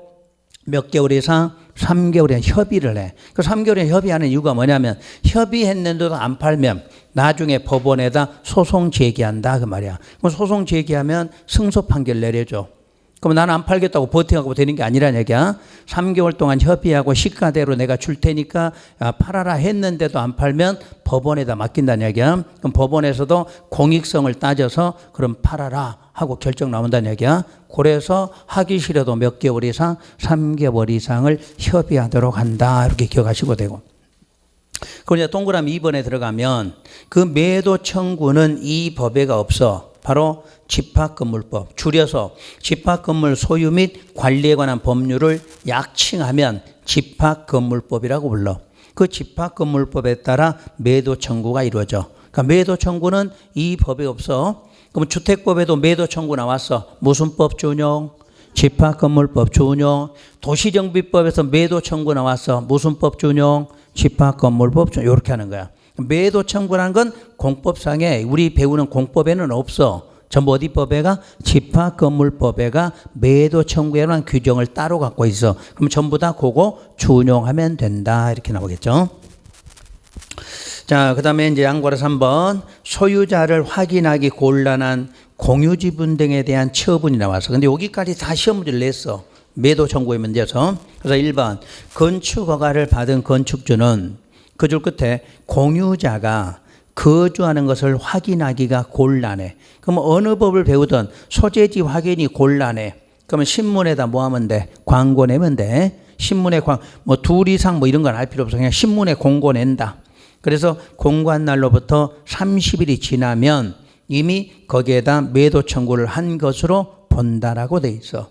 몇 개월 이상 3개월에 협의를 해. 그 3개월에 협의하는 이유가 뭐냐면 협의했는데도 안 팔면 나중에 법원에다 소송 제기한다 그 말이야. 그럼 소송 제기하면 승소 판결 내려줘. 그럼 나는 안 팔겠다고 버팅하고 되는 게 아니란 얘기야. 3개월 동안 협의하고 시가대로 내가 줄 테니까 팔아라 했는데도 안 팔면 법원에다 맡긴다는 얘기야. 그럼 법원에서도 공익성을 따져서 그럼 팔아라 하고 결정 나온다는 얘기야. 그래서 하기 싫어도 몇 개월 이상, 3개월 이상을 협의하도록 한다. 이렇게 기억하시고 되고. 그럼 이제 동그라미 2번에 들어가면 그 매도 청구는 이 법에가 없어. 바로 집합건물법, 줄여서 집합건물 소유 및 관리에 관한 법률을 약칭하면 집합건물법이라고 불러. 그 집합건물법에 따라 매도 청구가 이루어져. 그러니까 매도 청구는 이 법에 없어. 그럼 주택법에도 매도 청구 나왔어. 무슨 법 준용? 집합건물법 준용. 도시정비법에서 매도 청구 나왔어. 무슨 법 준용? 집합건물법 준용. 이렇게 하는 거야. 매도 청구라는 건 공법상에 우리 배우는 공법에는 없어. 전부 어디 법에가? 집합건물법에가 매도 청구에 관한 규정을 따로 갖고 있어. 그럼 전부 다 그거 준용하면 된다. 이렇게 나오겠죠. 자, 그 다음에 이제 양과로 3번 소유자를 확인하기 곤란한 공유지분 등에 대한 처분이 나와서. 근데 여기까지 다 시험 문제를 냈어. 매도 청구의 문제에서. 그래서 1번 건축허가를 받은 건축주는 그 줄 끝에 공유자가 거주하는 것을 확인하기가 곤란해. 그럼 어느 법을 배우든 소재지 확인이 곤란해. 그러면 신문에다 뭐 하면 돼? 광고 내면 돼. 신문에 뭐 둘 이상 뭐 이런 건 알 필요 없어. 그냥 신문에 공고 낸다. 그래서 공고한 날로부터 30일이 지나면 이미 거기에다 매도 청구를 한 것으로 본다라고 돼 있어.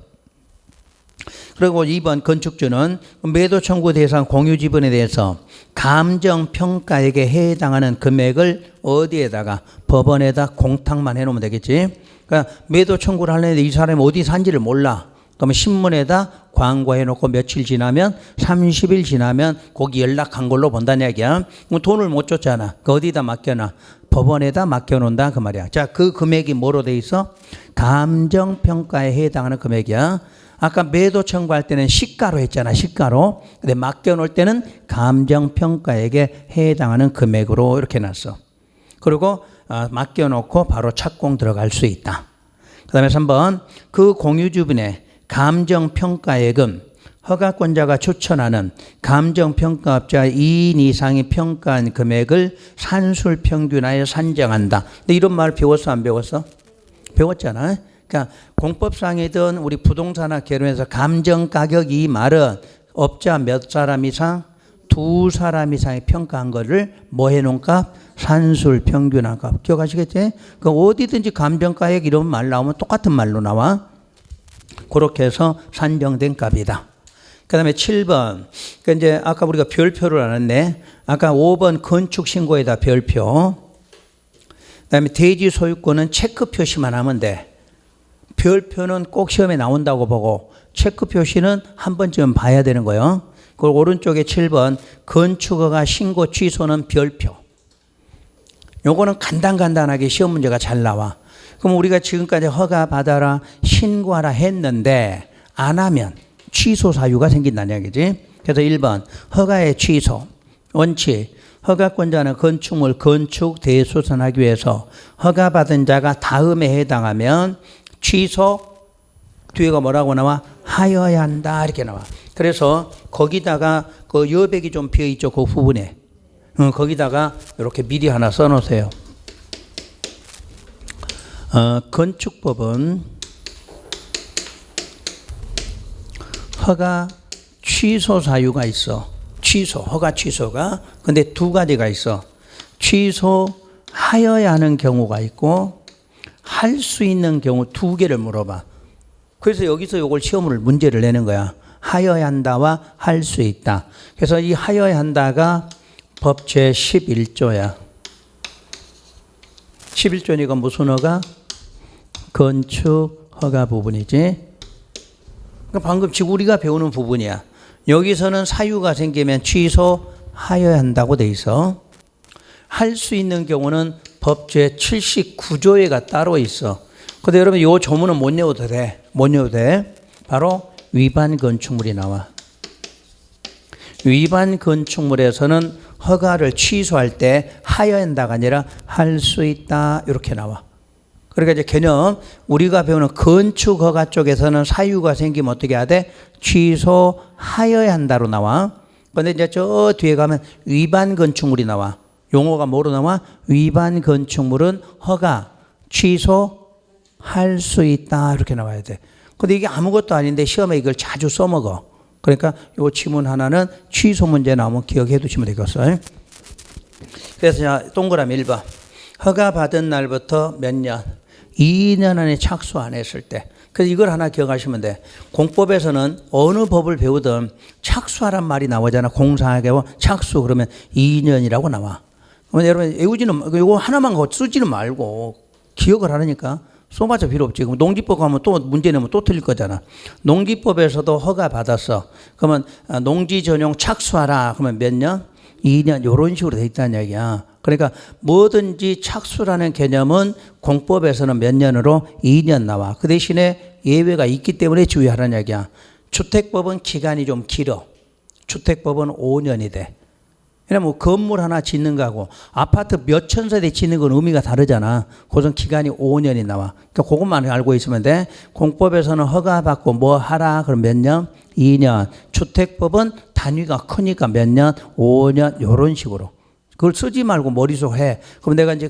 그리고 2번 건축주는 매도 청구 대상 공유지분에 대해서 감정평가액에 해당하는 금액을 어디에다가 법원에다 공탁만 해놓으면 되겠지. 그러니까 매도 청구를 하려는데 이 사람이 어디 산지를 몰라. 그러면 신문에다 광고해놓고 며칠 지나면 30일 지나면 거기 연락한 걸로 본다는 얘기야. 그럼 돈을 못 줬잖아. 그 어디다 맡겨놔? 법원에다 맡겨놓는다 그 말이야. 자, 그 금액이 뭐로 돼 있어? 감정평가에 해당하는 금액이야. 아까 매도 청구할 때는 시가로 했잖아. 시가로. 근데 맡겨놓을 때는 감정평가액에 해당하는 금액으로 이렇게 놨어. 그리고 맡겨놓고 바로 착공 들어갈 수 있다. 그 다음에 3번 그 공유주분의 감정평가액은 허가권자가 추천하는 감정평가업자 2인 이상이 평가한 금액을 산술평균하여 산정한다. 근데 이런 말 배웠어 안 배웠어? 배웠잖아. 그러니까 공법상이든 우리 부동산학 개론에서 감정가격 이 말은 업자 몇 사람 이상? 2사람 이상이 평가한 거를 뭐 해놓은 값? 산술평균한 값. 기억하시겠지? 그 어디든지 감정가액 이런 말 나오면 똑같은 말로 나와. 그렇게 해서 산정된 값이다. 그 다음에 7번. 그러니까 이제 아까 우리가 별표를 안 했네. 아까 5번 건축신고에다 별표. 그 다음에 대지 소유권은 체크 표시만 하면 돼. 별표는 꼭 시험에 나온다고 보고 체크 표시는 한 번쯤 봐야 되는 거예요. 그리고 오른쪽에 7번 건축허가 신고 취소는 별표. 요거는 간단하게 시험 문제가 잘 나와. 그럼 우리가 지금까지 허가 받아라, 신고하라 했는데 안 하면 취소 사유가 생긴다는 얘기지. 그래서 1번 허가의 취소. 원칙. 허가권자는 건축물 건축 대수선하기 위해서 허가받은 자가 다음에 해당하면 취소 뒤에가 뭐라고 나와? 하여야 한다 이렇게 나와. 그래서 거기다가 그 여백이 좀 비어있죠. 그 부분에. 거기다가 이렇게 미리 하나 써놓으세요. 건축법은 허가 취소 사유가 있어. 허가 취소가. 근데 두 가지가 있어. 취소하여야 하는 경우가 있고 할 수 있는 경우 두 개를 물어봐. 그래서 여기서 이걸 시험을 문제를 내는 거야. 하여야 한다와 할 수 있다. 그래서 이 하여야 한다가 법 제11조야. 11조니까 무슨 허가? 건축 허가 부분이지. 그러니까 방금 지금 우리가 배우는 부분이야. 여기서는 사유가 생기면 취소하여야 한다고 돼 있어. 할 수 있는 경우는 법 제79조에가 따로 있어. 근데 여러분 이 조문은 못 외워도 돼. 못 외워도 돼. 바로 위반 건축물이 나와. 위반 건축물에서는 허가를 취소할 때 하여야 한다가 아니라 할 수 있다 이렇게 나와. 그러니까 이제 개념 우리가 배우는 건축 허가 쪽에서는 사유가 생기면 어떻게 해야 돼? 취소하여야 한다로 나와. 그런데 이제 저 뒤에 가면 위반 건축물이 나와. 용어가 뭐로 나와? 위반 건축물은 허가 취소할 수 있다 이렇게 나와야 돼. 근데 이게 아무것도 아닌데 시험에 이걸 자주 써먹어. 그러니까 이 지문 하나는 취소 문제 나오면 기억해 두시면 되겠어요. 그래서 자, 동그라미 1번. 허가 받은 날부터 몇 년? 2년 안에 착수 안 했을 때. 그래서 이걸 하나 기억하시면 돼. 공법에서는 어느 법을 배우든 착수하란 말이 나오잖아. 공사하고 착수 그러면 2년이라고 나와. 그러면 여러분 외우지는 이거 하나만 쓰지는 말고 기억을 하라니까. 써봤자 필요 없지. 그럼 농지법 가면 또 문제 내면 또 틀릴 거잖아. 농지법에서도 허가 받았어. 그러면 농지 전용 착수하라. 그러면 몇 년? 2년. 이런 식으로 돼 있다는 얘기야. 그러니까 뭐든지 착수라는 개념은 공법에서는 몇 년으로? 2년 나와. 그 대신에 예외가 있기 때문에 주의하라는 얘기야. 주택법은 기간이 좀 길어. 주택법은 5년이 돼. 왜냐면 뭐 건물 하나 짓는 거하고 아파트 몇 천 세대 짓는 건 의미가 다르잖아. 그것은 기간이 5년이 나와. 그러니까 그것만 알고 있으면 돼. 공법에서는 허가받고 뭐 하라? 그럼 몇 년? 2년. 주택법은 단위가 크니까 몇 년? 5년. 이런 식으로. 그걸 쓰지 말고 머릿속에 해. 그럼 내가 이제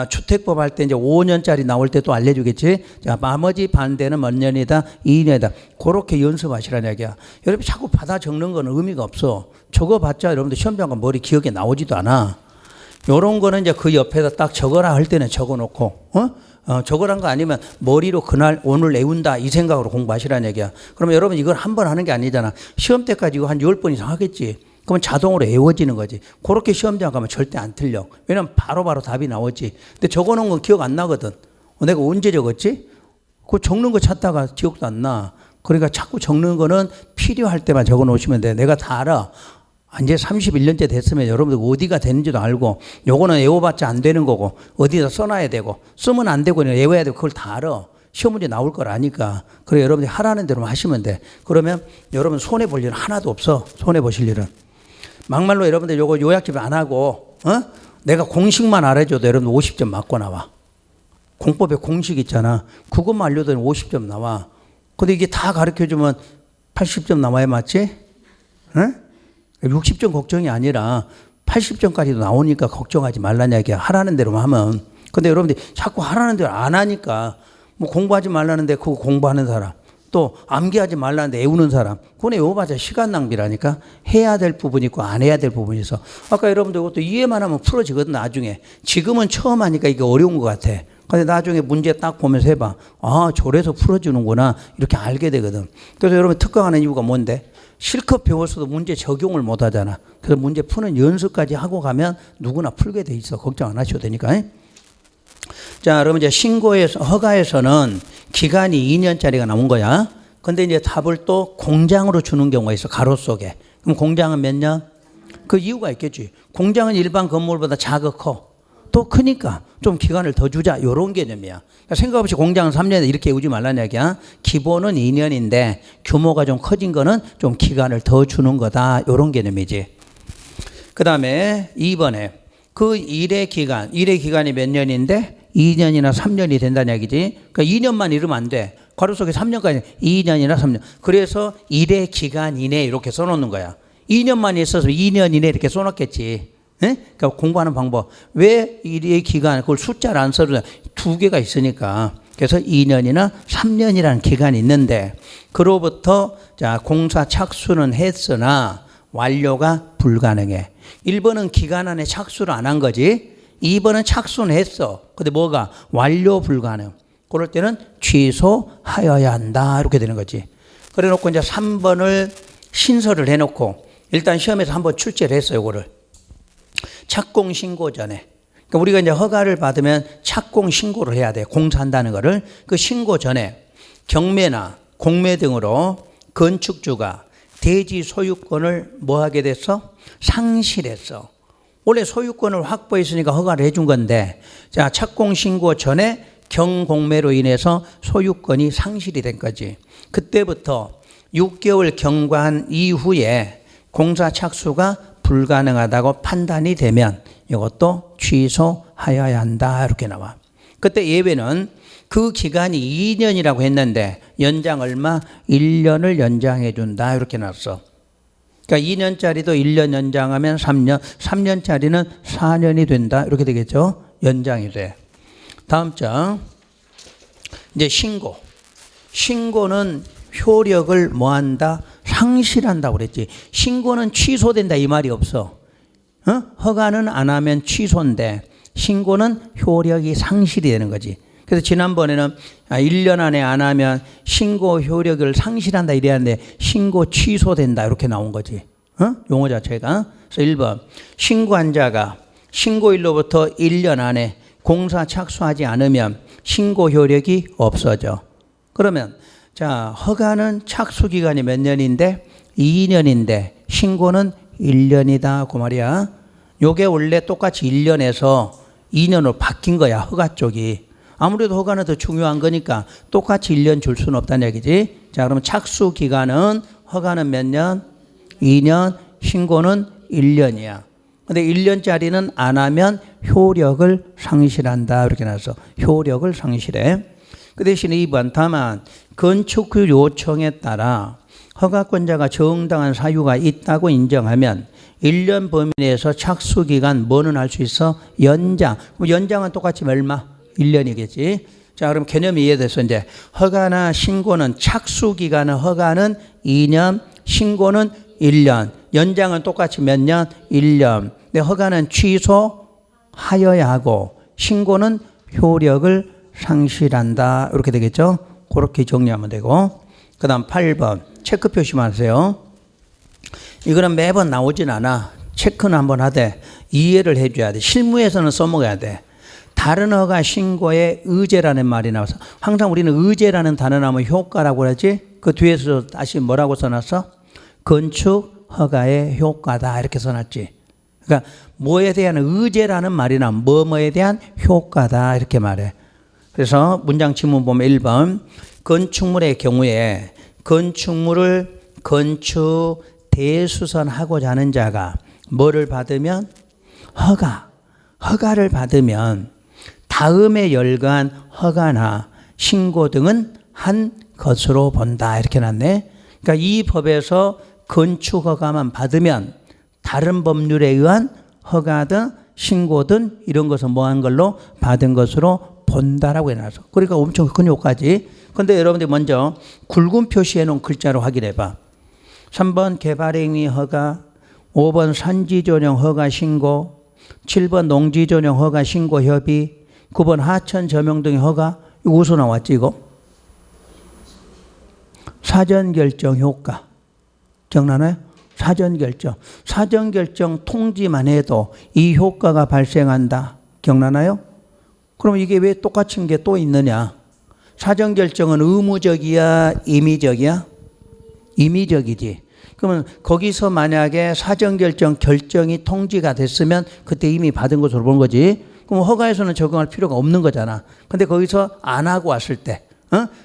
주택법 할 때 이제 5년짜리 나올 때 또 알려주겠지. 자, 나머지 반대는 몇 년이다? 2년이다. 그렇게 연습하시라는 얘기야. 여러분 자꾸 받아 적는 건 의미가 없어. 적어봤자 여러분들 시험장 머리 기억에 나오지도 않아. 요런 거는 이제 그 옆에다 딱 적어라 할 때는 적어놓고, 적어란 거 아니면 머리로 그날 오늘 외운다 이 생각으로 공부하시라는 얘기야. 그러면 여러분 이걸 한 번 하는 게 아니잖아. 시험 때까지 이거 한 10번 이상 하겠지. 그러면 자동으로 외워지는 거지. 그렇게 시험장 가면 절대 안 틀려. 왜냐면 바로바로 답이 나오지. 근데 적어놓은 건 기억 안 나거든. 내가 언제 적었지? 그 적는 거 찾다가 기억도 안 나. 그러니까 자꾸 적는 거는 필요할 때만 적어 놓으시면 돼. 내가 다 알아. 이제 31년째 됐으면 여러분들 어디가 되는지도 알고 요거는 외워봤자 안 되는 거고 어디다 써놔야 되고 쓰면 안 되고 외워야 되고 그걸 다 알아. 시험 문제 나올 걸 아니까. 그래 여러분들이 하라는 대로만 하시면 돼. 그러면 여러분 손해볼 일은 하나도 없어. 손해보실 일은. 막말로 여러분들 요거 요약집 안 하고 내가 공식만 알아줘도 여러분 50점 맞고 나와. 공법에 공식 있잖아. 그것만 알려도 50점 나와. 근데 이게 다 가르쳐주면 80점 나와야 맞지? 60점 걱정이 아니라 80점까지도 나오니까 걱정하지 말라는 얘기야. 하라는 대로만 하면. 근데 여러분들이 자꾸 하라는 대로 안 하니까 뭐 공부하지 말라는데 그거 공부하는 사람 또 암기하지 말라는데 외우는 사람 그건 외워봤자 시간 낭비라니까. 해야 될 부분이 있고 안 해야 될 부분이 있어. 아까 여러분들 이것도 이해만 하면 풀어지거든 나중에. 지금은 처음 하니까 이게 어려운 것 같아. 근데 나중에 문제 딱 보면서 해봐. 아 저래서 풀어주는구나 이렇게 알게 되거든. 그래서 여러분 특강하는 이유가 뭔데? 실컷 배웠어도 문제 적용을 못 하잖아. 그래서 문제 푸는 연습까지 하고 가면 누구나 풀게 돼 있어. 걱정 안 하셔도 되니까. 자, 그러면 이제 신고에서, 허가에서는 기간이 2년짜리가 나온 거야. 근데 이제 답을 또 공장으로 주는 경우가 있어. 가로 속에. 그럼 공장은 몇 년? 그 이유가 있겠지. 공장은 일반 건물보다 작아 커. 또 크니까 좀 기간을 더 주자. 이런 개념이야. 그러니까 생각 없이 공장은 3년 이렇게 오지 말라는 얘기야. 기본은 2년인데 규모가 좀 커진 거는 좀 기간을 더 주는 거다. 이런 개념이지. 그 다음에 2번에 그 일의 기간이 몇 년인데 2년이나 3년이 된다는 얘기지. 그러니까 2년만 이러면 안 돼. 괄호 속에 3년까지 2년이나 3년. 그래서 일의 기간 이내 이렇게 써놓는 거야. 2년만 있어서 2년 이내 이렇게 써놓겠지. 예? 그러니까 공부하는 방법. 왜 일의 기간, 그걸 숫자를 안 써도 두 개가 있으니까. 그래서 2년이나 3년이라는 기간이 있는데, 그로부터 자, 공사 착수는 했으나 완료가 불가능해. 1번은 기간 안에 착수를 안 한 거지. 2번은 착수는 했어. 근데 뭐가? 완료 불가능. 그럴 때는 취소하여야 한다. 이렇게 되는 거지. 그래 놓고 이제 3번을 신설을 해놓고, 일단 시험에서 한번 출제를 했어요, 이거를. 착공 신고 전에. 그러니까 우리가 이제 허가를 받으면 착공 신고를 해야 돼. 공사한다는 거를. 그 신고 전에 경매나 공매 등으로 건축주가 대지 소유권을 뭐 하게 됐어? 상실했어. 원래 소유권을 확보했으니까 허가를 해준 건데, 자, 착공 신고 전에 경공매로 인해서 소유권이 상실이 된 거지. 그때부터 6개월 경과한 이후에 공사 착수가 불가능하다고 판단이 되면 이것도 취소하여야 한다. 이렇게 나와. 그때 예외는 그 기간이 2년이라고 했는데 연장 얼마? 1년을 연장해 준다. 이렇게 나왔어. 그러니까 2년짜리도 1년 연장하면 3년, 3년짜리는 4년이 된다. 이렇게 되겠죠. 연장이 돼. 다음 장. 이제 신고. 신고는 효력을 뭐한다? 상실한다고 그랬지. 신고는 취소된다 이 말이 없어. 허가는 안 하면 취소인데 신고는 효력이 상실이 되는 거지. 그래서 지난번에는 1년 안에 안 하면 신고 효력을 상실한다 이래야하는데 신고 취소된다 이렇게 나온 거지. 용어 자체가. 그래서 1번 신고한 자가 신고일로부터 1년 안에 공사 착수하지 않으면 신고 효력이 없어져. 그러면 자, 허가는 착수 기간이 몇 년인데 2년인데 신고는 1년이다 그 말이야. 요게 원래 똑같이 1년에서 2년으로 바뀐 거야. 허가 쪽이. 아무래도 허가는 더 중요한 거니까 똑같이 1년 줄 수는 없다는 얘기지. 자, 그러면 착수 기간은 허가는 몇 년? 2년, 신고는 1년이야. 근데 1년짜리는 안 하면 효력을 상실한다. 이렇게 나와서 효력을 상실해. 그 대신에 2번 다만 건축 요청에 따라 허가권자가 정당한 사유가 있다고 인정하면 1년 범위 내에서 착수기간 뭐는 할 수 있어? 연장. 연장은 똑같이 얼마? 1년이겠지. 자, 그럼 개념이 이해돼서 이제 허가나 신고는 착수기간은 허가는 2년, 신고는 1년. 연장은 똑같이 몇 년? 1년. 근데 허가는 취소하여야 하고 신고는 효력을 상실한다. 이렇게 되겠죠. 그렇게 정리하면 되고. 그 다음 8번 체크 표시만 하세요. 이거는 매번 나오진 않아. 체크는 한번 하되 이해를 해줘야 돼. 실무에서는 써먹어야 돼. 다른 허가 신고에 의제라는 말이 나와서 항상 우리는 의제라는 단어 나오면 효과라고 그러지. 그 뒤에서 다시 뭐라고 써놨어? 건축 허가의 효과다 이렇게 써놨지. 그러니까 뭐에 대한 의제라는 말이 나오면 뭐뭐에 대한 효과다 이렇게 말해. 그래서 문장 지문 보면 1번 건축물의 경우에 건축물을 건축 대수선하고자 하는 자가 뭐를 받으면 허가를 받으면 다음에 열거한 허가나 신고 등은 한 것으로 본다 이렇게 놨네. 그러니까 이 법에서 건축 허가만 받으면 다른 법률에 의한 허가든 신고든 이런 것은 뭐한 걸로 받은 것으로 본다라고 해놔서. 그러니까 엄청 큰 효과지. 그런데 여러분들 먼저 굵은 표시해 놓은 글자로 확인해 봐. 3번 개발행위 허가, 5번 산지조정 허가 신고, 7번 농지조정 허가 신고 협의, 9번 하천 점용 등의 허가. 이거 어디서 나왔지 이거? 사전결정 효과. 기억나나요? 사전결정. 사전결정 통지만 해도 이 효과가 발생한다. 기억나나요? 그럼 이게 왜 똑같은 게 또 있느냐? 사전결정은 의무적이야? 임의적이야? 임의적이지. 그러면 거기서 만약에 사전결정 결정이 통지가 됐으면 그때 이미 받은 것으로 보는 거지. 그럼 허가에서는 적용할 필요가 없는 거잖아. 근데 거기서 안 하고 왔을 때,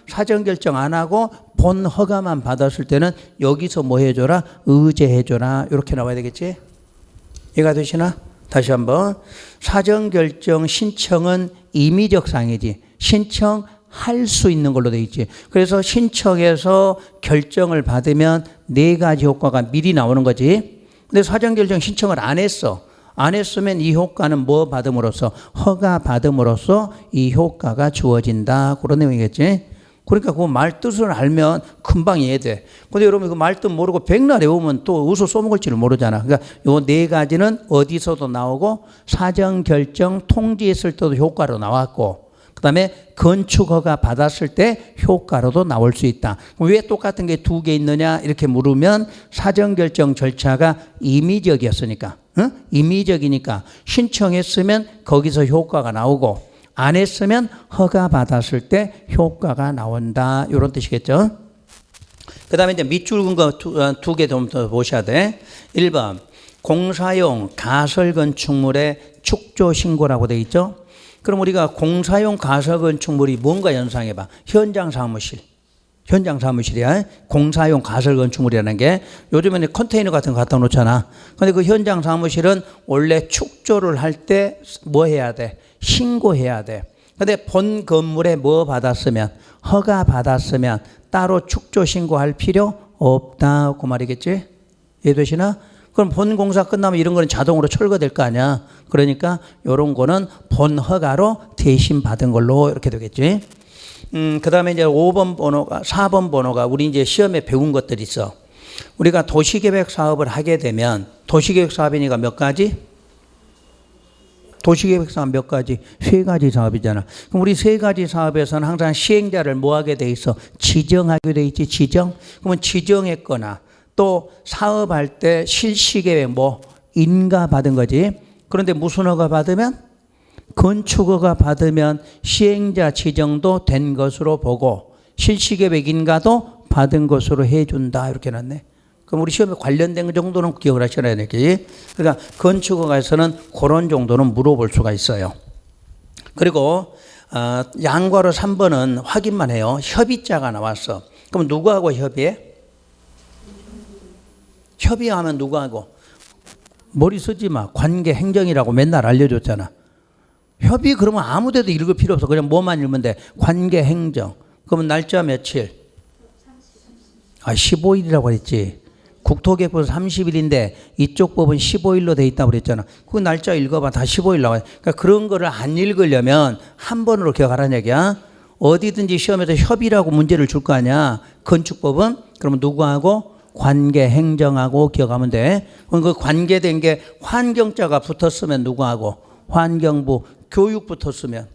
사전 결정 안 하고 본 허가만 받았을 때는 여기서 뭐 해줘라? 의제해줘라. 이렇게 나와야 되겠지? 이해가 되시나? 다시 한번. 사전 결정 신청은 임의적 사항이지. 신청할 수 있는 걸로 돼 있지. 그래서 신청해서 결정을 받으면 4가지 효과가 미리 나오는 거지. 근데 사전 결정 신청을 안 했어. 안 했으면 이 효과는 뭐 받음으로써? 허가 받음으로써 이 효과가 주어진다. 그런 내용이겠지. 그러니까 그 말뜻을 알면 금방 이해돼. 근데 여러분 그 말뜻 모르고 백날 외우면 또 어디서 써먹을지를 모르잖아. 그러니까 요 4가지는 어디서도 나오고 사전 결정 통지했을 때도 효과로 나왔고, 그 다음에 건축허가 받았을 때 효과로도 나올 수 있다. 왜 똑같은 게 2개 있느냐 이렇게 물으면 사전 결정 절차가 임의적이었으니까, 임의적이니까 신청했으면 거기서 효과가 나오고, 안 했으면 허가 받았을 때 효과가 나온다. 이런 뜻이겠죠. 그 다음에 이제 밑줄 긋은 거 2개 좀 더 보셔야 돼. 1번 공사용 가설 건축물의 축조 신고라고 돼 있죠. 그럼 우리가 공사용 가설 건축물이 뭔가 연상해봐. 현장 사무실. 현장 사무실이야. 공사용 가설 건축물이라는 게 요즘에는 컨테이너 같은 거 갖다 놓잖아. 근데 그 현장 사무실은 원래 축조를 할 때 뭐 해야 돼? 신고해야 돼. 근데 본 건물에 뭐 받았으면, 허가 받았으면 따로 축조 신고할 필요 없다. 그 말이겠지? 이해되시나? 그럼 본 공사 끝나면 이런 거는 자동으로 철거될 거 아니야. 그러니까 이런 거는 본 허가로 대신 받은 걸로 이렇게 되겠지. 그 다음에 이제 4번 번호가 우리 이제 시험에 배운 것들이 있어. 우리가 도시계획 사업을 하게 되면 도시계획 사업이니까 몇 가지? 도시계획 사업 몇 가지? 3가지 사업이잖아. 그럼 우리 3가지 사업에서는 항상 시행자를 뭐 하게 돼 있어? 지정하게 돼 있지, 지정. 그러면 지정했거나 또 사업할 때 실시계획 뭐 인가 받은 거지. 그런데 무슨 허가 받으면? 건축허가 받으면 시행자 지정도 된 것으로 보고 실시계획 인가도 받은 것으로 해준다. 이렇게 놨네. 그럼 우리 시험에 관련된 정도는 기억을 하셔야 되겠지. 그러니까 건축허가에서는 그런 정도는 물어볼 수가 있어요. 그리고 양괄호 3번은 확인만 해요. 협의자가 나왔어. 그럼 누구하고 협의해? 협의하면 누구하고? 머리 쓰지 마. 관계 행정이라고 맨날 알려줬잖아. 협의 그러면 아무 데도 읽을 필요 없어. 그냥 뭐만 읽으면 돼. 관계 행정. 그러면 날짜 며칠? 15일이라고 그랬지. 국토계획법은 30일인데 이쪽 법은 15일로 돼 있다고 그랬잖아. 그 날짜 읽어봐. 다 15일 나와요. 그러니까 그런 거를 안 읽으려면 한 번으로 기억하라는 얘기야. 어디든지 시험에서 협의라고 문제를 줄 거 아니야. 건축법은 그러면 누구하고? 관계 행정하고 기억하면 돼. 그럼 그 관계된 게 환경자가 붙었으면 누구하고? 환경부. 교육 붙었으면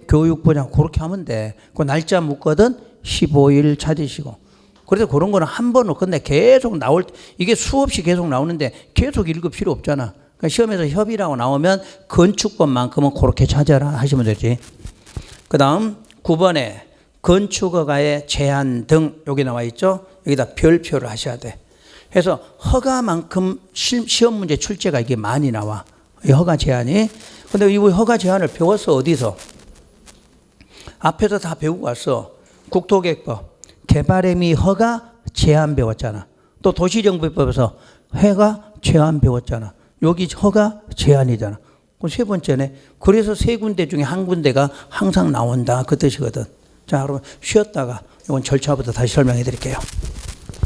교육부장. 그렇게 하면 돼. 그 날짜 묻거든 15일 찾으시고. 그래서 그런 거는 한 번으로 끝내. 계속 이게 수없이 계속 나오는데 계속 읽을 필요 없잖아. 그러니까 시험에서 협의라고 나오면 건축법만큼은 그렇게 찾아라 하시면 되지. 그 다음 9번에 건축허가의 제한 등 여기 나와 있죠. 여기다 별표를 하셔야 돼. 그래서 허가만큼 시험 문제 출제가 이게 많이 나와. 이 허가 제한이. 근데 이 허가 제한을 배웠어. 어디서? 앞에서 다 배우고 왔어. 국토계획법. 개발의 미 허가 제한 배웠잖아. 또 도시정비법에서 허가 제한 배웠잖아. 여기 허가 제한이잖아. 그럼 3번째네. 그래서 3군데 중에 한 군데가 항상 나온다. 그 뜻이거든. 자, 여러분 쉬었다가 이건 절차부터 다시 설명해 드릴게요.